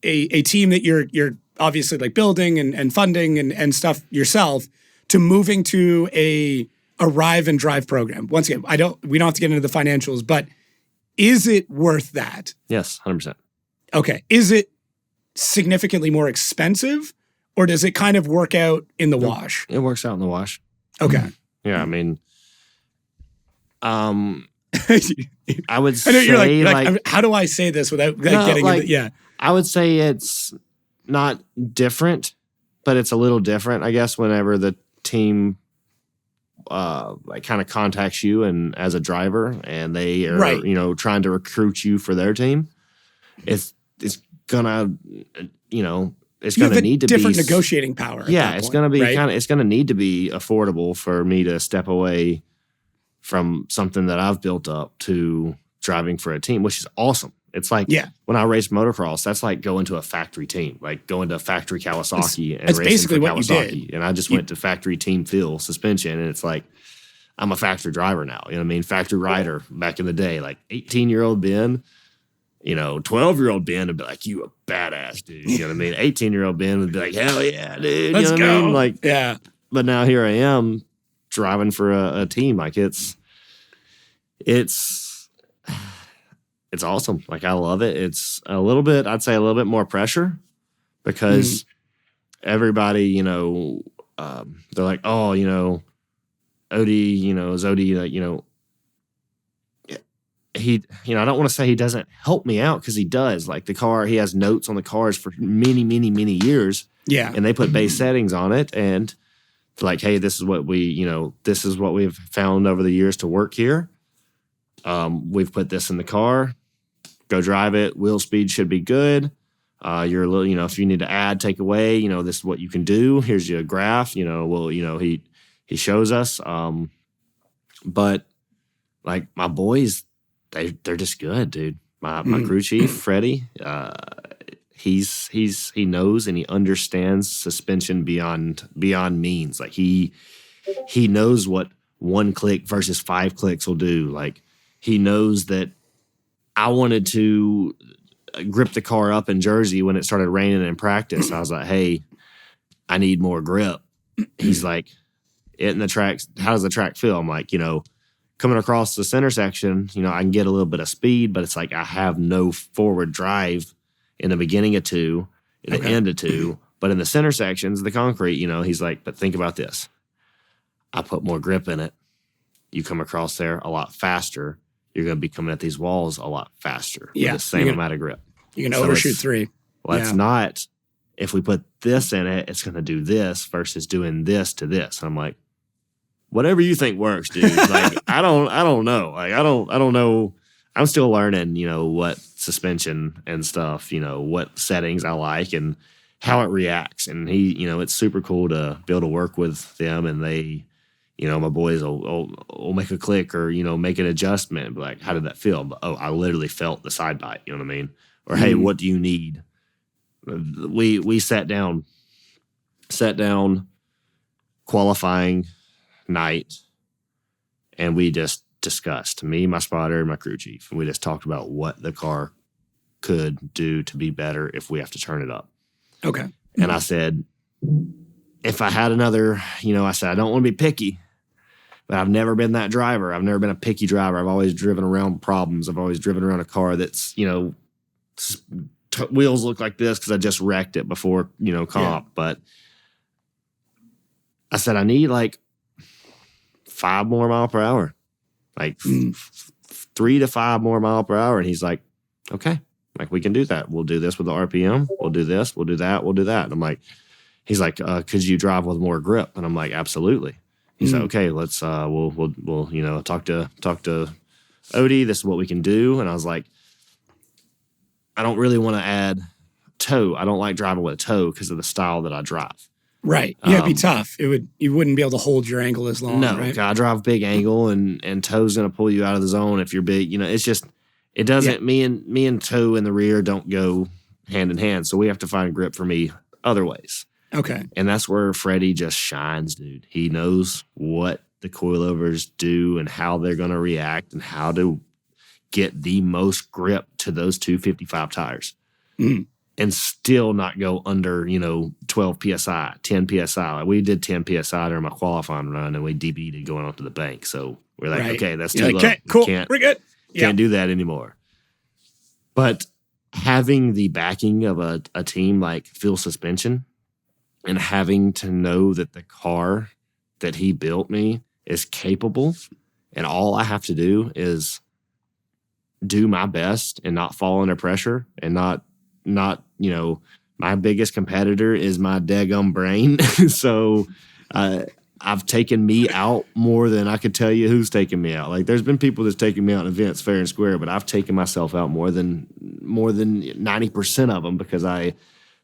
team that you're obviously like building and funding and stuff yourself to moving to a arrive and drive program. Once again, we don't have to get into the financials, but is it worth that? Yes, 100%. Okay. Is it significantly more expensive, or does it kind of work out in the wash? It works out in the wash. Okay. Yeah, I mean, I would I know say you're like, how do I say this without getting into, yeah. I would say it's not different, but it's a little different, I guess, whenever the team like kind of contacts you and as a driver and they are trying to recruit you for their team. It's gonna it's gonna need to be different negotiating power. Yeah, it's gonna be it's gonna need to be affordable for me to step away from something that I've built up to driving for a team, which is awesome. It's like when I race motocross, that's like going to a factory team, like going to factory Kawasaki and racing for Kawasaki. And I just went to factory team feel suspension, and it's like I'm a factory driver now. You know what I mean? Factory rider back in the day, like 18-year-old Ben, 12-year-old Ben would be like, you a badass, dude. You know what I mean? 18-year-old Ben would be like, hell yeah, dude. Let's go. I mean? Like, yeah. But now here I am driving for a team. Like it's awesome. Like I love it. It's I'd say a little bit more pressure because everybody, they're like, oh, Odie, is Odie like, he, I don't want to say he doesn't help me out because he does. Like the car, he has notes on the cars for many, many, many years. Yeah. And they put base settings on it and like, hey, this is what this is what we've found over the years to work here. We've put this in the car. Go drive it. Wheel speed should be good. You're a little, if you need to add, take away, this is what you can do. Here's your graph. He shows us. But like my boys, they're just good, dude. My crew chief, Freddie, he knows and he understands suspension beyond means. Like he knows what 1 click versus 5 clicks will do. Like, he knows that I wanted to grip the car up in Jersey when it started raining in practice. I was like, hey, I need more grip. He's like, it in the tracks, how does the track feel? I'm like, coming across the center section, I can get a little bit of speed, but it's like I have no forward drive in the beginning of 2, at the end of 2. But in the center sections, the concrete, he's like, but think about this. I put more grip in it. You come across there a lot faster. You're going to be coming at these walls a lot faster with the same amount of grip. You can overshoot 3. Well, it's not, if we put this in it, it's going to do this versus doing this to this. And I'm like, whatever you think works, dude. Like, I don't know. Like, I don't know. I'm still learning, what suspension and stuff, what settings I like and how it reacts. And he, it's super cool to be able to work with them, and they, my boys will make a click or, make an adjustment. Like, how did that feel? But, oh, I literally felt the side bite, you know what I mean? Or, hey, what do you need? We sat down qualifying night, and we just discussed, me, my spotter, and my crew chief, and we just talked about what the car could do to be better if we have to turn it up. Okay. And I said, if I had another, I said, I don't want to be picky, but I've never been that driver. I've never been a picky driver. I've always driven around problems. I've always driven around a car that's, wheels look like this because I just wrecked it before, comp. Yeah. But I said, I need like 5 more mile per hour, like 3 to 5 more mile per hour. And he's like, okay, like, we can do that. We'll do this with the RPM. We'll do this. We'll do that. We'll do that. And I'm like, he's like, could you drive with more grip? And I'm like, absolutely. He's like, okay, let's, we'll, talk to Odie. This is what we can do. And I was like, I don't really want to add toe. I don't like driving with a toe because of the style that I drive. Right. Yeah, it'd be tough. You wouldn't be able to hold your angle as long. No, right? I drive big angle, and toe's gonna pull you out of the zone if you're big. It's just, it doesn't. Yeah. Me and toe in the rear don't go hand in hand. So we have to find grip for me other ways. Okay. And that's where Freddie just shines, dude. He knows what the coilovers do and how they're gonna react and how to get the most grip to those 255 tires. And still not go under, 12 PSI, 10 PSI. Like, we did 10 PSI during my qualifying run, and we DB'd going onto the bank. So we're like, okay, that's too low. Okay, cool, we're good. Can't do that anymore. But having the backing of a team like Fuel Suspension and having to know that the car that he built me is capable, and all I have to do is do my best and not fall under pressure and not, my biggest competitor is my daggum brain. So I've taken me out more than I could tell you who's taken me out. Like, there's been people that's taken me out in events fair and square, but I've taken myself out more than 90% of them because I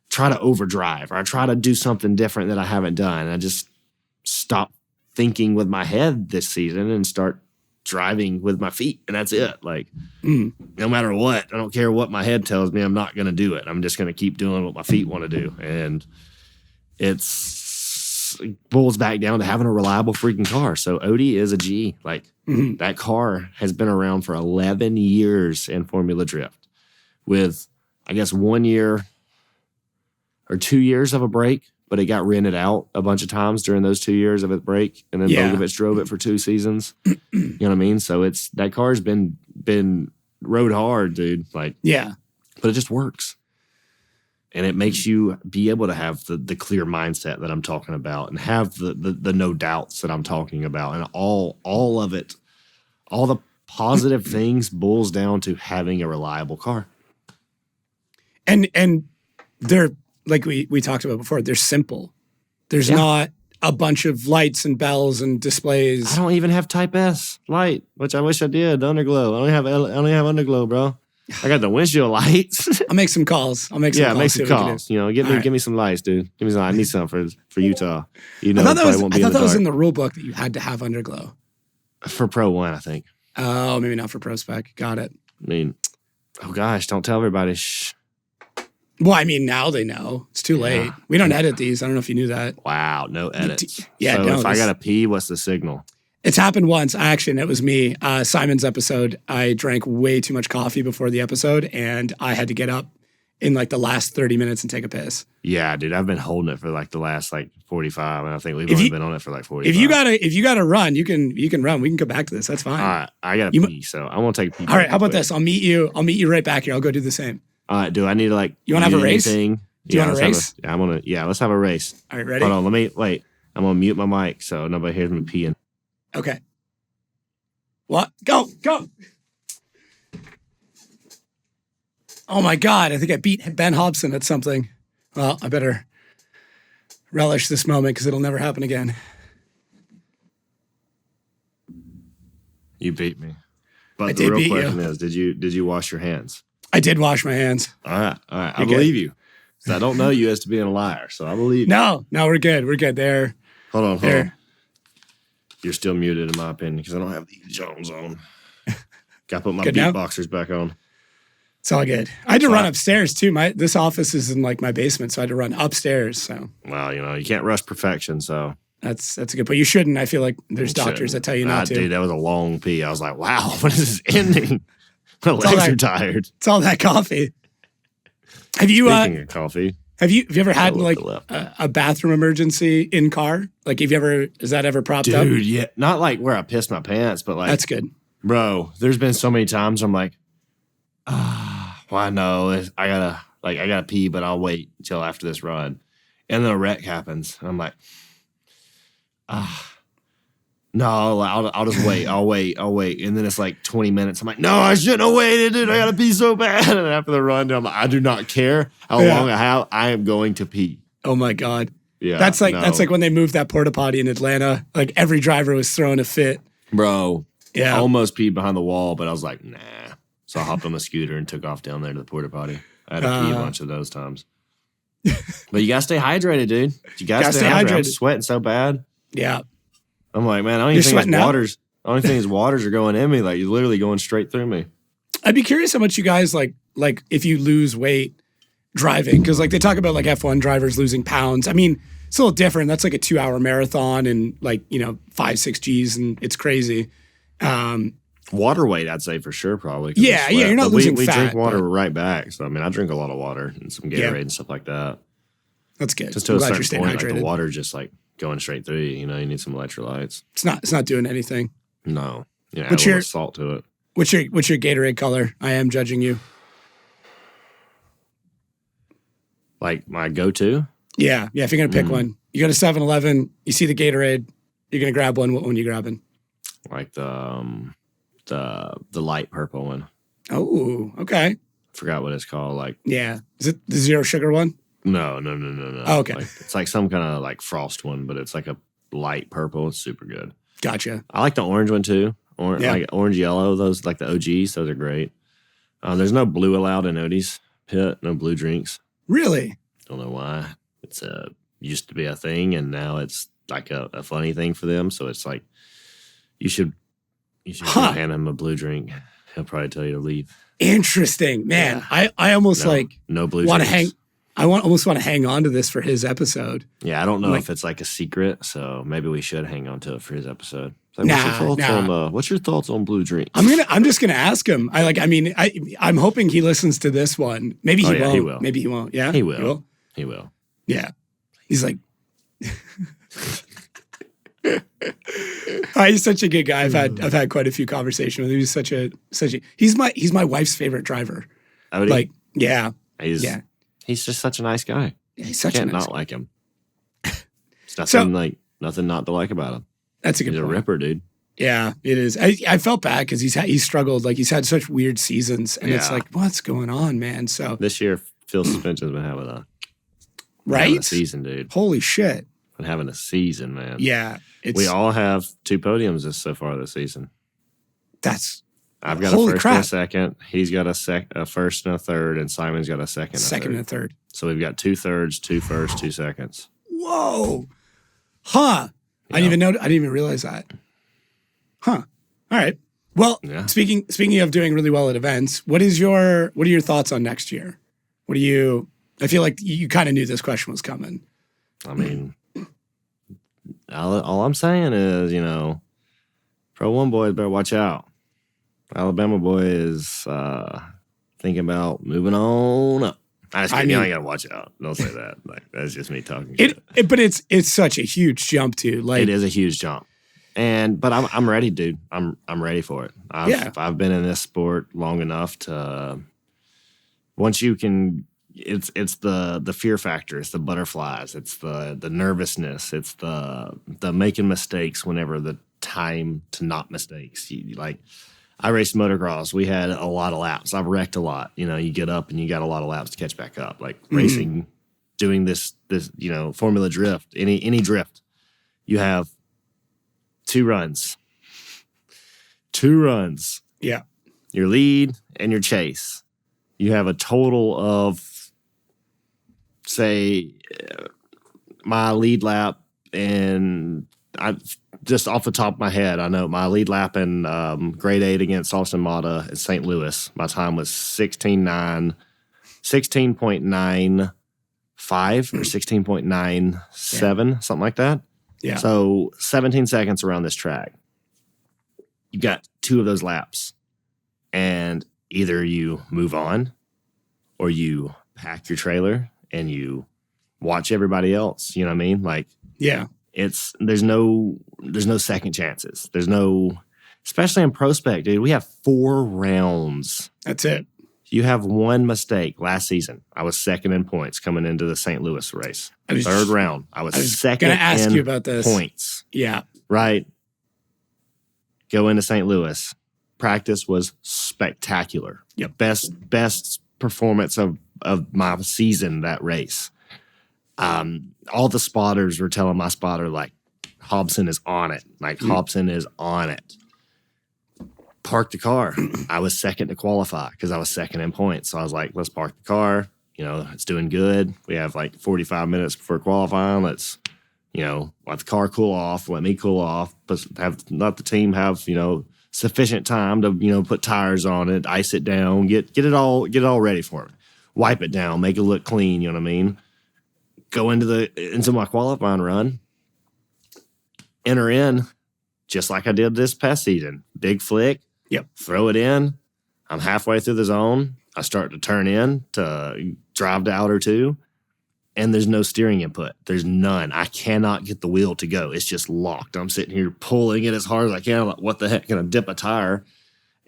try to overdrive or I try to do something different that I haven't done. I just stop thinking with my head this season and start driving with my feet, and that's it. Like, no matter what, I don't care what my head tells me, I'm not going to do it. I'm just going to keep doing what my feet want to do. And it boils back down to having a reliable freaking car. So Odie is a G. Like, that car has been around for 11 years in Formula Drift with, I guess, 1 year or 2 years of a break, but it got rented out a bunch of times during those 2 years of a break. And then Bogovich drove it for 2 seasons. You know what I mean? So that car's been rode hard, dude. Like, yeah, but it just works. And it makes you be able to have the clear mindset that I'm talking about and have the no doubts that I'm talking about. And all of it, all the positive things boils down to having a reliable car. And they're, like we talked about before, they're simple. There's not a bunch of lights and bells and displays. I don't even have Type S light, which I wish I did. The underglow. I only have underglow, bro. I got the windshield lights. I'll make some calls. Make some calls. Give me some lights, dude. Give me some. I need some for Utah. I thought that was in the rule book that you had to have underglow for Pro 1, I think. Oh, maybe not for Pro Spec. Got it. I mean, oh gosh, don't tell everybody. Shh. Well, I mean, now they know. It's too late. We don't edit these. I don't know if you knew that. Wow, no edits. Yeah, so if I got to pee, what's the signal? It's happened once, actually, and it was me. Simon's episode, I drank way too much coffee before the episode, and I had to get up in like the last 30 minutes and take a piss. Yeah, dude, I've been holding it for like the last like 45, and I think we've only been on it for like 45. If you gotta run, you can run. We can go back to this. That's fine. All right, I gotta pee, so I want to take a pee. All right, how about this? I'll meet you right back here. I'll go do the same. All right, do I need to like? You want to have a race? Anything? Do you want a race? Let's have a race. All right, ready? Hold on, wait. I'm gonna mute my mic so nobody hears me peeing. Okay. What? Go. Oh my God, I think I beat Ben Hobson at something. Well, I better relish this moment because it'll never happen again. You beat me. But I the real beat question you. is, did you wash your hands? I did wash my hands. All right. I believe you. So I don't know you as to being a liar, so I believe you. No, we're good. There. Hold on. You're still muted in my opinion because I don't have the Jones on. Got to put my beatboxers back on. It's all good. I had to run upstairs too. This office is in like my basement, so I had to run upstairs. So well, you can't rush perfection. So that's a good point. You shouldn't. I feel like there's doctors that tell you not to. Dude, that was a long pee. I was like, wow, when is this ending? My legs are tired. It's all that coffee. Have you? Speaking of coffee, have you ever had like a bathroom emergency in car? Like, has that ever propped up? Dude, yeah, not like where I pissed my pants, but like that's good, bro. There's been so many times I'm like, well, no, I gotta pee, but I'll wait until after this run. And then a wreck happens. And I'm like, no, I'll just wait. I'll wait. And then it's like 20 minutes. I'm like, no, I shouldn't have waited, dude. I gotta pee so bad. And after the run, I'm like, I do not care how long I have. I am going to pee. Oh my God. Yeah. That's like when they moved that porta potty in Atlanta. Like every driver was throwing a fit. Bro. Yeah. I almost peed behind the wall, but I was like, nah. So I hopped on the scooter and took off down there to the porta potty. I had to pee a bunch of those times. But you gotta stay hydrated, dude. You gotta stay hydrated. I'm sweating so bad. Yeah. I'm like, man, I don't even think it's waters. I don't think his waters are going in me. Like, you're literally going straight through me. I'd be curious how much you guys like if you lose weight driving. Because like they talk about like F1 drivers losing pounds. I mean, it's a little different. That's like a 2-hour marathon and like, 5-6 Gs and it's crazy. Water weight, I'd say for sure, probably. Yeah, you're not losing fat. We drink water right back. So, I mean, I drink a lot of water and some Gatorade and stuff like that. That's good. Just to a certain point, like the water just like going straight through you. You need some electrolytes. It's not doing anything. No. Add a little salt to it. What's your Gatorade color? I am judging you. Like my go-to? Yeah. If you're gonna pick one, you go to 7-Eleven. You see the Gatorade. You're gonna grab one. What one are you grabbing? Like the light purple one. Oh, okay. Forgot what it's called. Like, yeah, is it the zero sugar one? No. Oh, okay. It's like some kind of like frost one, but it's like a light purple. It's super good. Gotcha. I like the orange one too. Like orange yellow. Those like the OGs. Those are great. There's no blue allowed in Odie's pit. No blue drinks. Really? Don't know why. It's used to be a thing, and now it's like a funny thing for them. So it's like you should hand him a blue drink. He'll probably tell you to leave. Interesting, man. Yeah. I almost no blue drinks. Almost want to hang on to this for his episode. Yeah, I don't know if it's like a secret, so maybe we should hang on to it for his episode. Like, what's your thoughts on blue drinks? I'm just gonna ask him. I'm hoping he listens to this one. Maybe he won't. He will. Maybe he won't. Yeah, he will. He will. Yeah, he's like. He's such a good guy. I've had quite a few conversations with him. He's such a he's my wife's favorite driver. Like, yeah. He's just such a nice guy. Yeah, he's such a nice not guy. Like him. It's nothing not to like about him. That's a good point. He's a ripper, dude. Yeah, it is. I felt bad because he's struggled. Like he's had such weird seasons, and it's like, what's going on, man? So this year, Phil Suspension's been having a season, dude. Holy shit. Been having a season, man. Yeah. We all have 2 podiums so far this season. I've got a first and a second. He's got a first and a third, and Simon's got a second and a third. So we've got 2 thirds, 2 firsts, 2 seconds. Whoa. Huh. Yeah. I didn't even realize that. Huh. All right. Well, speaking of doing really well at events, what are your thoughts on next year? I feel like you kind of knew this question was coming. I mean, all I'm saying is, Pro 1 boys better watch out. Alabama boy is thinking about moving on up. I ain't got to watch out. Don't say that. Like, that's just me talking shit. But it's such a huge jump, too. Like, it is a huge jump. But I'm ready, dude. I'm ready for it. I've been in this sport long enough to once you can. It's the fear factor. It's the butterflies. It's the nervousness. It's the making mistakes whenever the time to not mistakes. I raced motocross. We had a lot of laps. I've wrecked a lot. You get up and you got a lot of laps to catch back up. Like racing, doing this Formula Drift, any drift, you have two runs. Yeah. Your lead and your chase. You have a total of, say, my lead lap, and I just off the top of my head, I know my lead lap in grade 8 against Austin Mata in St. Louis, my time was 16.95 or 16.97, something like that. Yeah. So 17 seconds around this track. You got 2 of those laps, and either you move on or you pack your trailer and you watch everybody else. You know what I mean? Like, yeah, there's no second chances. There's no, especially in Prospect, dude. We have 4 rounds. That's it. You have one mistake. Last season, I was second in points coming into the St. Louis race. Third round, I was second gonna ask in you about this. Points. Yeah. Right. Go into St. Louis. Practice was spectacular. Yep. Best performance of my season, that race. All the spotters were telling my spotter, like, Hobson is on it. Like, Hobson is on it. Park the car. I was second to qualify because I was second in points. So I was like, let's park the car. It's doing good. We have like 45 minutes before qualifying. Let's, let the car cool off. Let me cool off. But let the team have, sufficient time to, put tires on it, ice it down, get it all ready for me. Wipe it down, make it look clean. You know what I mean? Go into my qualifying run, enter in just like I did this past season. Big flick. Yep. Throw it in. I'm halfway through the zone. I start to turn in to drive to outer 2, and there's no steering input. There's none. I cannot get the wheel to go. It's just locked. I'm sitting here pulling it as hard as I can. I'm like, what the heck? Going to dip a tire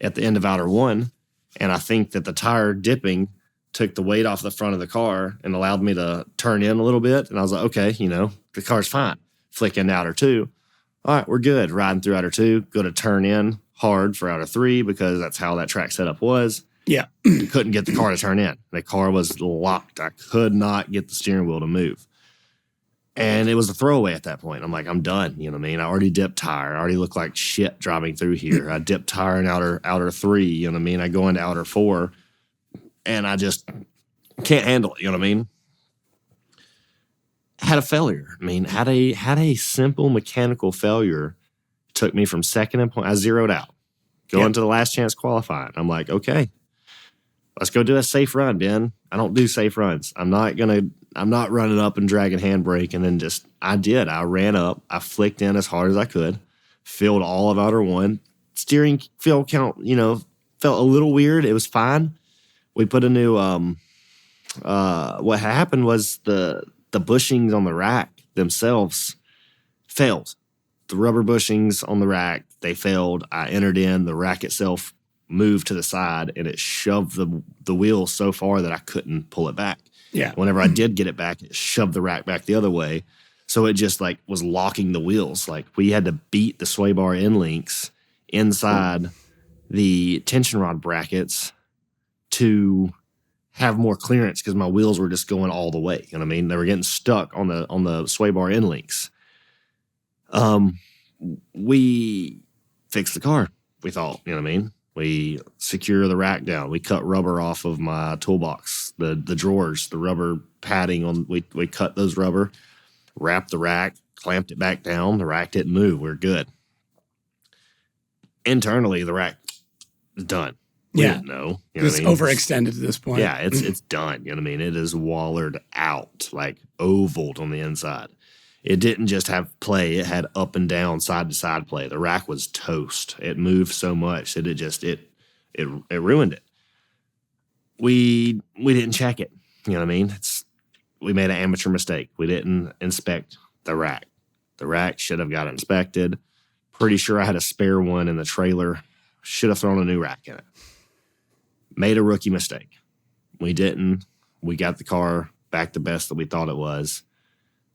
at the end of outer 1, and I think that the tire dipping took the weight off the front of the car and allowed me to turn in a little bit. And I was like, okay, the car's fine. Flick into outer 2. All right, we're good. Riding through outer 2. Go to turn in hard for outer 3 because that's how that track setup was. Yeah. Couldn't get the car to turn in. The car was locked. I could not get the steering wheel to move. And it was a throwaway at that point. I'm like, I'm done. You know what I mean? I already dipped tire. I already look like shit driving through here. I dipped tire in outer 3. You know what I mean? I go into outer 4. And I just can't handle it. You know what I mean? Had a failure. I mean, had a simple mechanical failure. Took me from second in point. I zeroed out. Going to the last chance qualifying. I'm like, okay, let's go do a safe run, Ben. I don't do safe runs. I'm not running up and dragging handbrake. And then I ran up. I flicked in as hard as I could. Filled all of outer 1. Steering feel count, felt a little weird. It was fine. We put a new, what happened was the bushings on the rack themselves failed. The rubber bushings on the rack, they failed. I entered in, the rack itself moved to the side, and it shoved the wheel so far that I couldn't pull it back. Yeah. Whenever I did get it back, it shoved the rack back the other way. So it just like was locking the wheels. Like we had to beat the sway bar end links inside the tension rod brackets to have more clearance because my wheels were just going all the way. You know what I mean? They were getting stuck on the sway bar end links. We fixed the car, we thought, you know what I mean? We secure the rack down. We cut rubber off of my toolbox, the drawers, the rubber padding we cut those rubber, wrapped the rack, clamped it back down. The rack didn't move. We're good. Internally, the rack is done. We didn't know. You know it's overextended at this point. Yeah, it's done. You know what I mean? It is wallered out, like ovaled on the inside. It didn't just have play; it had up and down, side to side play. The rack was toast. It moved so much that it ruined it. We didn't check it. You know what I mean? We made an amateur mistake. We didn't inspect the rack. The rack should have got inspected. Pretty sure I had a spare one in the trailer. Should have thrown a new rack in it. Made a rookie mistake. We didn't. We got the car back the best that we thought it was.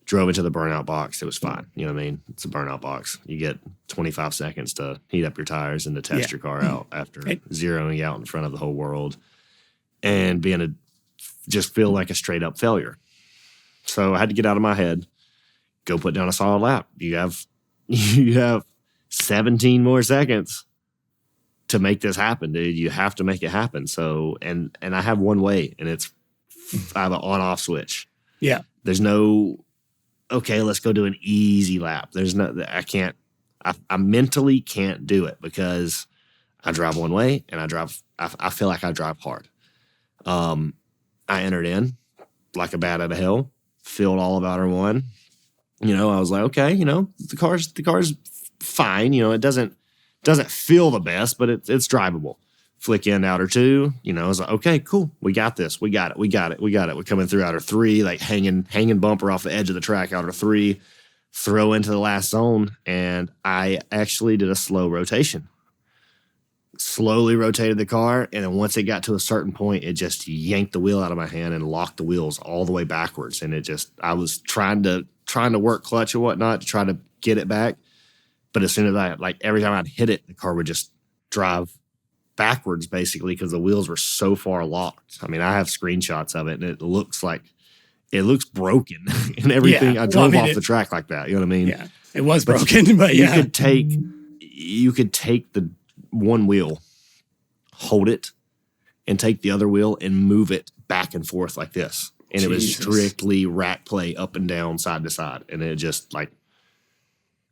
Drove it to the burnout box. It was fine. You know what I mean? It's a burnout box. You get 25 seconds to heat up your tires and to test your car out after zeroing out in front of the whole world and just feel like a straight up failure. So I had to get out of my head, go put down a solid lap. You have 17 more seconds to make this happen, dude. You have to make it happen. So, and I have one way, and I have an on-off switch. Yeah. There's no, okay, let's go do an easy lap. There's no, I mentally can't do it because I drive one way and I feel like I drive hard. I entered in like a bat out of hell, filled all of outer one. You know, I was like, okay, you know, the car's fine. You know, it doesn't feel the best, but it's drivable. Flick in outer two, you know, I was like, okay, cool. We got this. We got it. We're coming through outer three, like hanging bumper off the edge of the track, outer three, throw into the last zone. And I actually did a slow rotation. Slowly rotated the car, and then once it got to a certain point, it just yanked the wheel out of my hand and locked the wheels all the way backwards. And I was trying to work clutch and whatnot to try to get it back. But as soon as every time I'd hit it, the car would just drive backwards basically because the wheels were so far locked. I mean, I have screenshots of it, and it looks broken and everything. I drove off the track like that. You know what I mean? Yeah, it was broken, but yeah. You could take the one wheel, hold it, and take the other wheel and move it back and forth like this. And it was strictly rack play up and down, side to side. And it just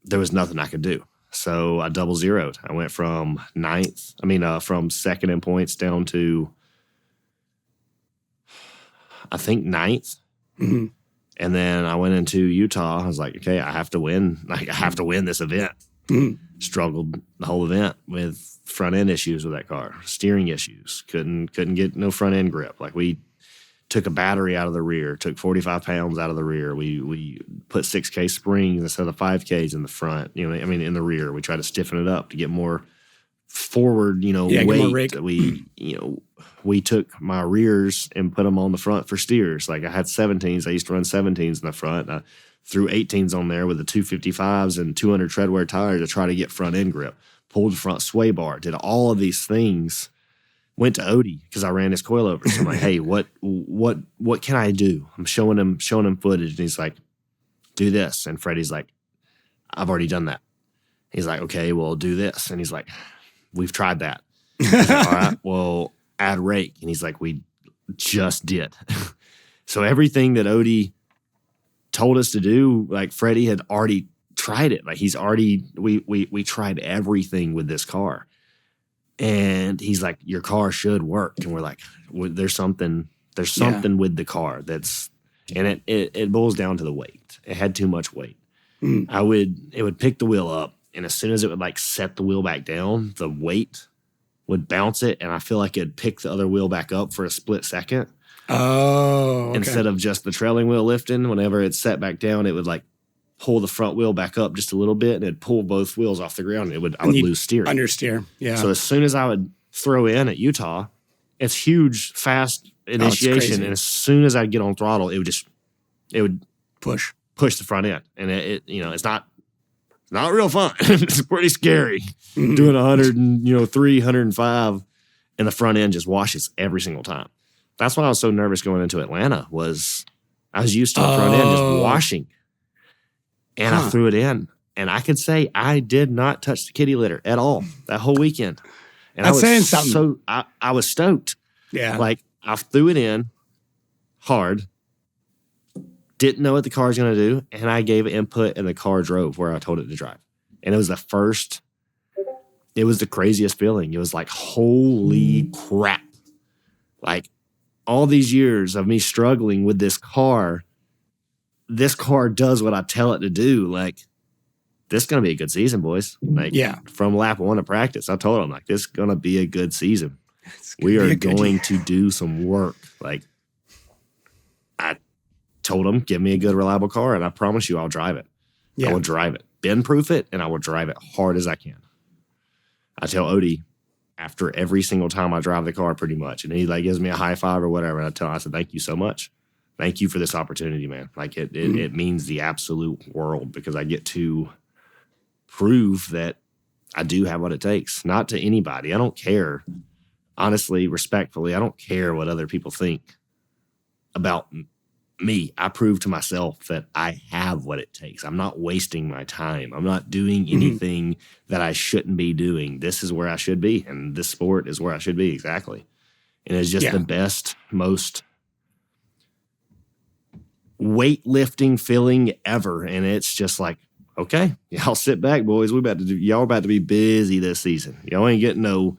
there was nothing I could do. So I double zeroed. I went from from second in points down to, I think, ninth. Mm-hmm. And then I went into Utah. I was like, okay, I have to win. I have to win this event. Mm-hmm. Struggled the whole event with front end issues with that car, steering issues. Couldn't get no front end grip. We took a battery out of the rear, took 45 pounds out of the rear. We put 6K springs instead of 5Ks in the front. You know, I mean, in the rear, we try to stiffen it up to get more forward. You know, weight. We took my rears and put them on the front for steers. I had 17s. I used to run 17s in the front. I threw 18s on there with the 255s and 200 treadwear tires to try to get front end grip. Pulled the front sway bar. Did all of these things. Went to Odie because I ran his coilover. So I'm like, hey, what can I do? I'm showing him footage, and he's like, do this. And Freddie's like, I've already done that. He's like, okay, well, do this. And he's like, we've tried that. Like, all right, well, add rake. And he's like, we just did. So everything that Odie told us to do, Freddie had already tried it. We tried everything with this car. And he's like, your car should work. And we're like, there's something with the car and it boils down to the weight. It had too much weight. Mm. It would pick the wheel up, and as soon as it would set the wheel back down, the weight would bounce it, and I feel like it'd pick the other wheel back up for a split second. Oh, okay. Instead of just the trailing wheel lifting, whenever it's set back down, it would pull the front wheel back up just a little bit, and it'd pull both wheels off the ground. And I would lose steering. Understeer, yeah. So as soon as I would throw in at Utah, it's huge, fast initiation, and as soon as I'd get on throttle, it would push the front end, and it's not real fun. It's pretty scary doing 103, 105, and the front end just washes every single time. That's why I was so nervous going into Atlanta. Was I was used to the front end just washing. And I threw it in. And I could say I did not touch the kitty litter at all that whole weekend. And That's saying something. So I was stoked. Yeah. I threw it in hard, didn't know what the car was going to do, and I gave input, and the car drove where I told it to drive. And it was the craziest feeling. It was like, holy crap. All these years of me struggling with this car this car does what I tell it to do. Like, this is going to be a good season, boys. Like, from lap 1 of practice, I told them, like, this is going to be a good season. We are going to do some work. Like, I told them, give me a good, reliable car, and I promise you I'll drive it. I will drive it. Bend-proof it, and I will drive it hard as I can. I tell Odie after every single time I drive the car pretty much, and he, like, gives me a high five or whatever, and I said, thank you so much. Thank you for this opportunity, man. Like, it means the absolute world because I get to prove that I do have what it takes. Not to anybody. I don't care. Honestly, respectfully, I don't care what other people think about me. I prove to myself that I have what it takes. I'm not wasting my time. I'm not doing anything that I shouldn't be doing. This is where I should be, and this sport is where I should be, exactly. And it's just the best, most weightlifting feeling ever. And it's just like, okay, y'all sit back, boys. Y'all about to be busy this season. Y'all ain't getting no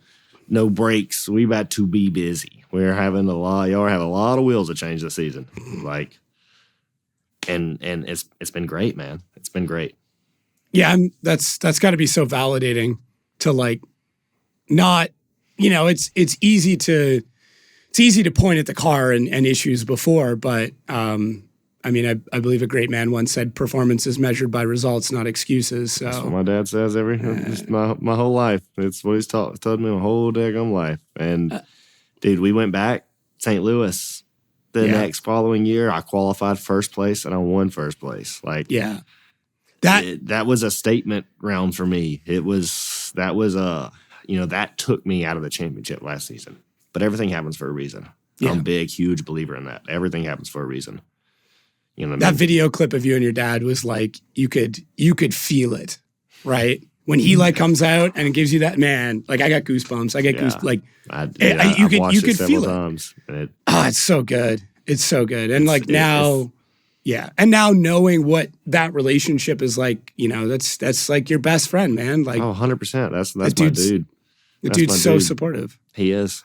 breaks. We about to be busy. Y'all have a lot of wheels to change this season. Like, and it's been great, man. It's been great. Yeah, that's got to be so validating to, like, not, it's easy to point at the car and issues before, but I mean, I believe a great man once said, performance is measured by results, not excuses. So that's what my dad says my whole life. It's what he's told me my whole daggone life. And dude, we went back St. Louis the next following year. I qualified first place and I won first place. Like, that was a statement round for me. That took me out of the championship last season. But everything happens for a reason. I'm a big, huge believer in that. Everything happens for a reason. You know what I mean? That video clip of you and your dad was like, you could feel it, right? When he like comes out and it gives you that, man, like I got goosebumps. I get goosebumps. Like you could feel it. It's so good. It's so good. And like now, and now knowing what that relationship is like, that's like your best friend, man. Like 100%. That's my dude. The dude's so supportive. He is.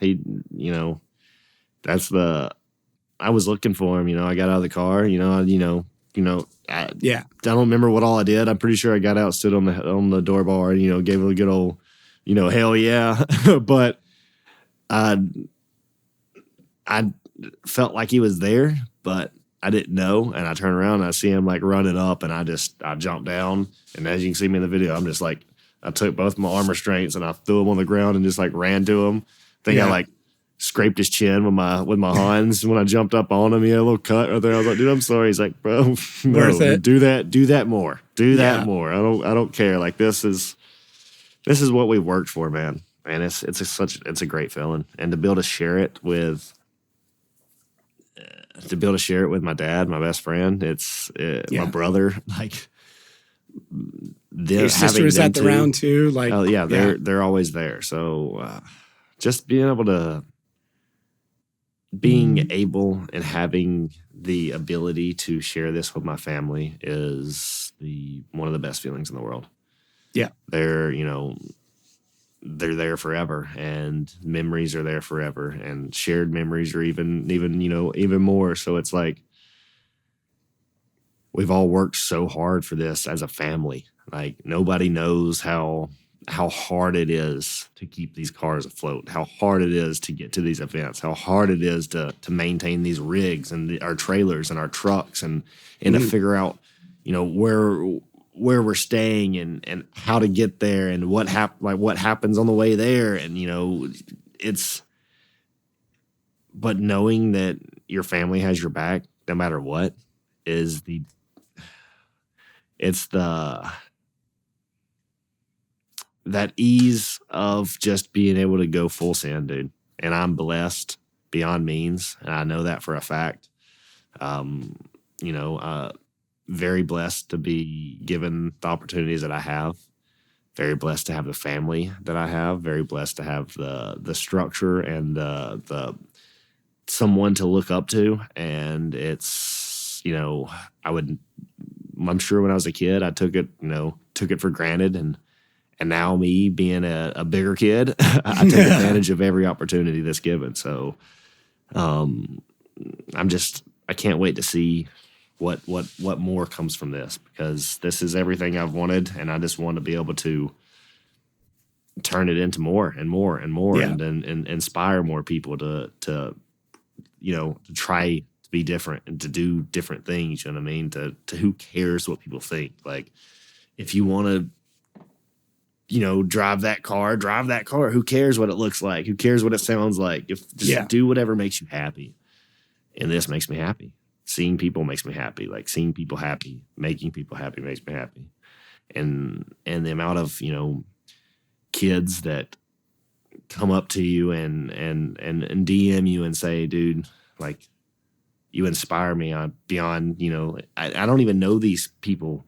I was looking for him, I got out of the car, I don't remember what all I did. I'm pretty sure I got out, stood on the door bar, and, gave it a good old, hell yeah. But I felt like he was there, but I didn't know. And I turned around and I see him like running up, and I jumped down. And as you can see me in the video, I'm just like, I took both my arm restraints and I threw them on the ground and just like ran to him. I like scraped his chin with my hands. When I jumped up on him, he had a little cut right there. I was like, dude, I'm sorry. He's like, bro, no, worth it. Do that more. Do that more. I don't care. Like, this is what we worked for, man. And it's a great feeling. And to be able to share it with my dad, my best friend, my brother, like, your sister is at the round too. Like, oh yeah, they're always there. So just being able and having the ability to share this with my family is one of the best feelings in the world. Yeah. They're there forever, and memories are there forever, and shared memories are even more. So it's like, we've all worked so hard for this as a family. Like, nobody knows how hard it is to keep these cars afloat, how hard it is to get to these events, how hard it is to maintain these rigs and our trailers and our trucks and to figure out, where we're staying and how to get there and what happens on the way there. And, but knowing that your family has your back no matter what is that ease of just being able to go full send, dude. And I'm blessed beyond means, and I know that for a fact. Very blessed to be given the opportunities that I have. Very blessed to have the family that I have. Very blessed to have the structure and the someone to look up to. And it's, I'm sure when I was a kid, I took it for granted, and now me being a bigger kid, I take advantage of every opportunity that's given. So I can't wait to see what more comes from this? Because this is everything I've wanted, and I just want to be able to turn it into more and more and more, and inspire more people to try to be different and to do different things. You know what I mean? To who cares what people think? Like, if you want to, drive that car. Who cares what it looks like? Who cares what it sounds like? Just do whatever makes you happy. And this makes me happy. Seeing people makes me happy. Like, seeing people happy, making people happy makes me happy. And the amount of, kids that come up to you and DM you and say, dude, like, you inspire me beyond, I don't even know these people,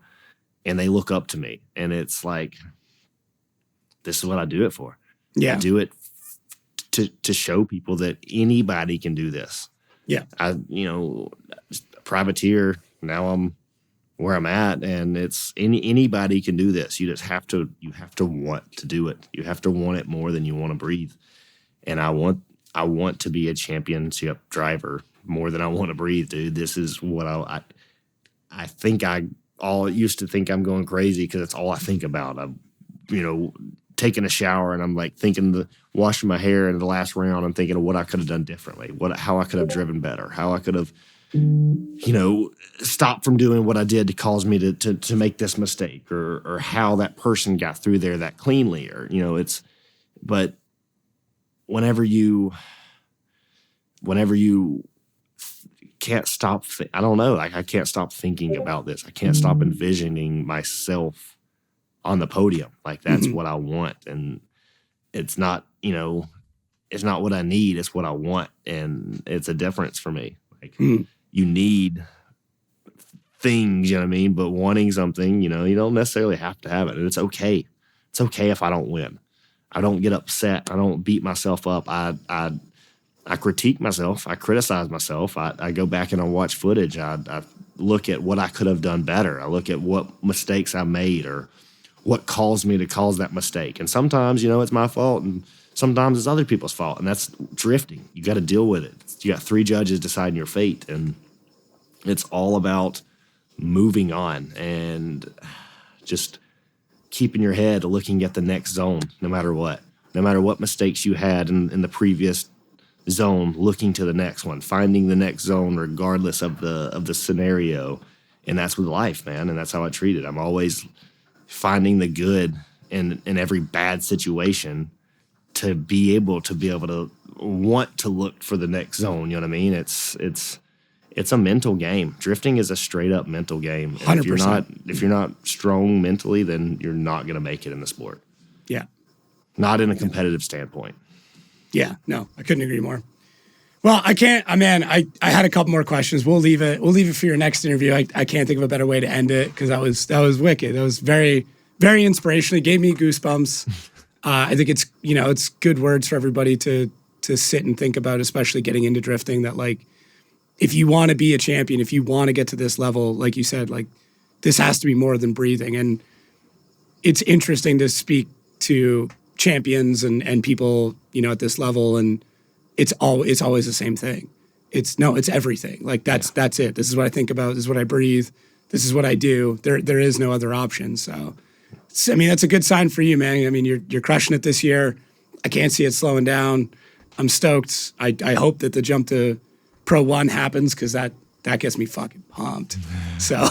and they look up to me, and it's like, this is what I do it for. Yeah. I do it to show people that anybody can do this. Yeah. Privateer, now I'm where I'm at, and it's anybody can do this. You just have to want to do it. You have to want it more than you want to breathe. And I want to be a championship driver more than I want to breathe, dude. This is what I think I all used to think I'm going crazy because it's all I think about. I'm, taking a shower, and I'm like washing my hair in the last round. I'm thinking of what I could have done differently, how I could have driven better, how I could have, stopped from doing what I did to cause me to make this mistake, or how that person got through there that cleanly, or, but whenever you can't stop, I don't know, like, I can't stop thinking about this. I can't stop envisioning myself on the podium. Like, that's what I want. And it's not, it's not what I need, it's what I want. And it's a difference for me. Like, you need things, you know what I mean? But wanting something, you don't necessarily have to have it. And it's okay. It's okay if I don't win. I don't get upset. I don't beat myself up. I critique myself. I criticize myself. I go back and I watch footage. I look at what I could have done better. I look at what mistakes I made, or what caused me to cause that mistake. And sometimes, it's my fault, and sometimes it's other people's fault. And that's drifting. You got to deal with it. You got 3 judges deciding your fate. And it's all about moving on and just keeping your head looking at the next zone, no matter what. No matter what mistakes you had in the previous zone, looking to the next one, finding the next zone regardless of the scenario. And that's with life, man. And that's how I treat it. I'm always finding the good in every bad situation, to be able to want to look for the next zone. You know what I mean? It's a mental game. Drifting is a straight up mental game. And 100%. If you're not strong mentally, then you're not going to make it in the sport. Yeah. Not in a competitive standpoint. Yeah, no, I couldn't agree more. Well, I had a couple more questions. We'll leave it for your next interview. I can't think of a better way to end it, because that was wicked. That was very, very inspirational. It gave me goosebumps. I think it's, it's good words for everybody to sit and think about, especially getting into drifting, that, like, if you want to be a champion, if you want to get to this level, like you said, like, this has to be more than breathing. And it's interesting to speak to champions and people, at this level, and it's always the same thing. It's everything. Like, that's it. This is what I think about. This is what I breathe. This is what I do. There is no other option. So, that's a good sign for you, man. I mean, you're crushing it this year. I can't see it slowing down. I'm stoked. I hope that the jump to Pro 1 happens, because that gets me fucking pumped. So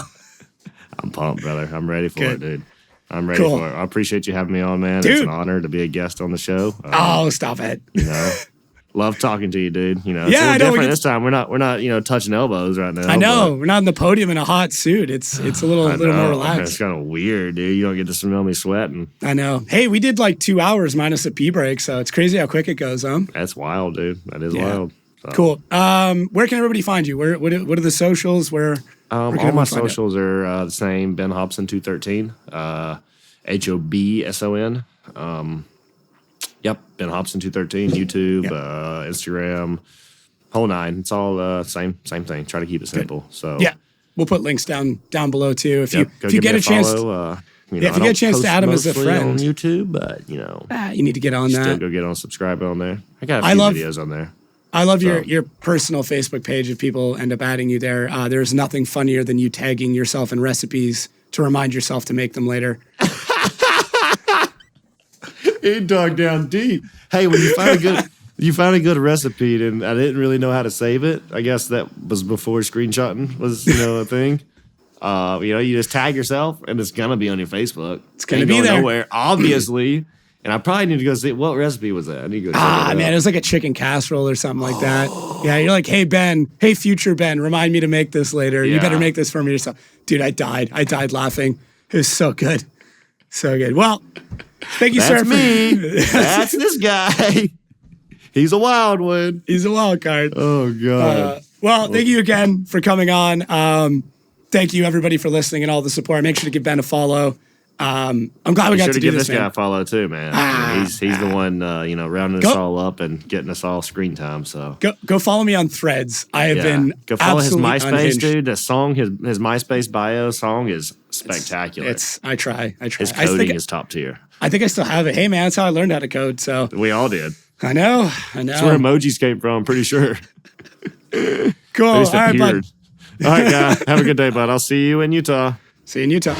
I'm pumped, brother. I'm ready for it, dude. I'm ready for it. I appreciate you having me on, man. Dude. It's an honor to be a guest on the show. Stop it. Love talking to you, dude. It's a little different this time. We're not, touching elbows right now. I know. We're not on the podium in a hot suit. It's a little more relaxed. It's kind of weird, dude. You don't get to smell me sweating. I know. Hey, we did like 2 hours minus a pee break, so it's crazy how quick it goes, huh? That's wild, dude. That is wild. So. Cool. Where can everybody find you? What are the socials? Where all my socials are the same. Ben Hobson 213. HOBSON. Yep, Ben Hobson 213. YouTube, Instagram, whole nine. It's all same thing. Try to keep it simple. Good. So yeah, we'll put links down below too. If you get a chance, if you get a chance to add him as a friend on YouTube, but you need to get on that. Still go get on, subscribe on there. I got a few videos on there. I love your personal Facebook page if people end up adding you there. There's nothing funnier than you tagging yourself in recipes to remind yourself to make them later. He dug down deep. Hey, when you find a good recipe and I didn't really know how to save it. I guess that was before screenshotting was, a thing. You just tag yourself and it's gonna be on your Facebook. It's gonna be there. Nowhere, obviously. And I probably need to go see what recipe was that. I need to go check it out. Man, it was like a chicken casserole or something like that. Yeah, you're like, hey future Ben, remind me to make this later. Yeah. You better make this for me yourself. Dude, I died laughing. It was so good. So good. Well, thank you, sir. That's me. That's this guy. He's a wild one. He's a wild card. Oh, God. Thank you again for coming on. Thank you, everybody, for listening and all the support. Make sure to give Ben a follow. I'm glad we got to do give this, this guy a follow, too, man. He's the one, rounding us all up and getting us all screen time. So Go follow me on Threads. I have been Go follow his MySpace, unhinged. dude. The song, his MySpace bio song is spectacular. I try. His coding is top tier. I think I still have it. Hey, man, that's how I learned how to code. So we all did. I know. That's where emojis came from, I'm pretty sure. Cool. All right, bud. All right, guy. Have a good day, bud. I'll see you in Utah. See you in Utah.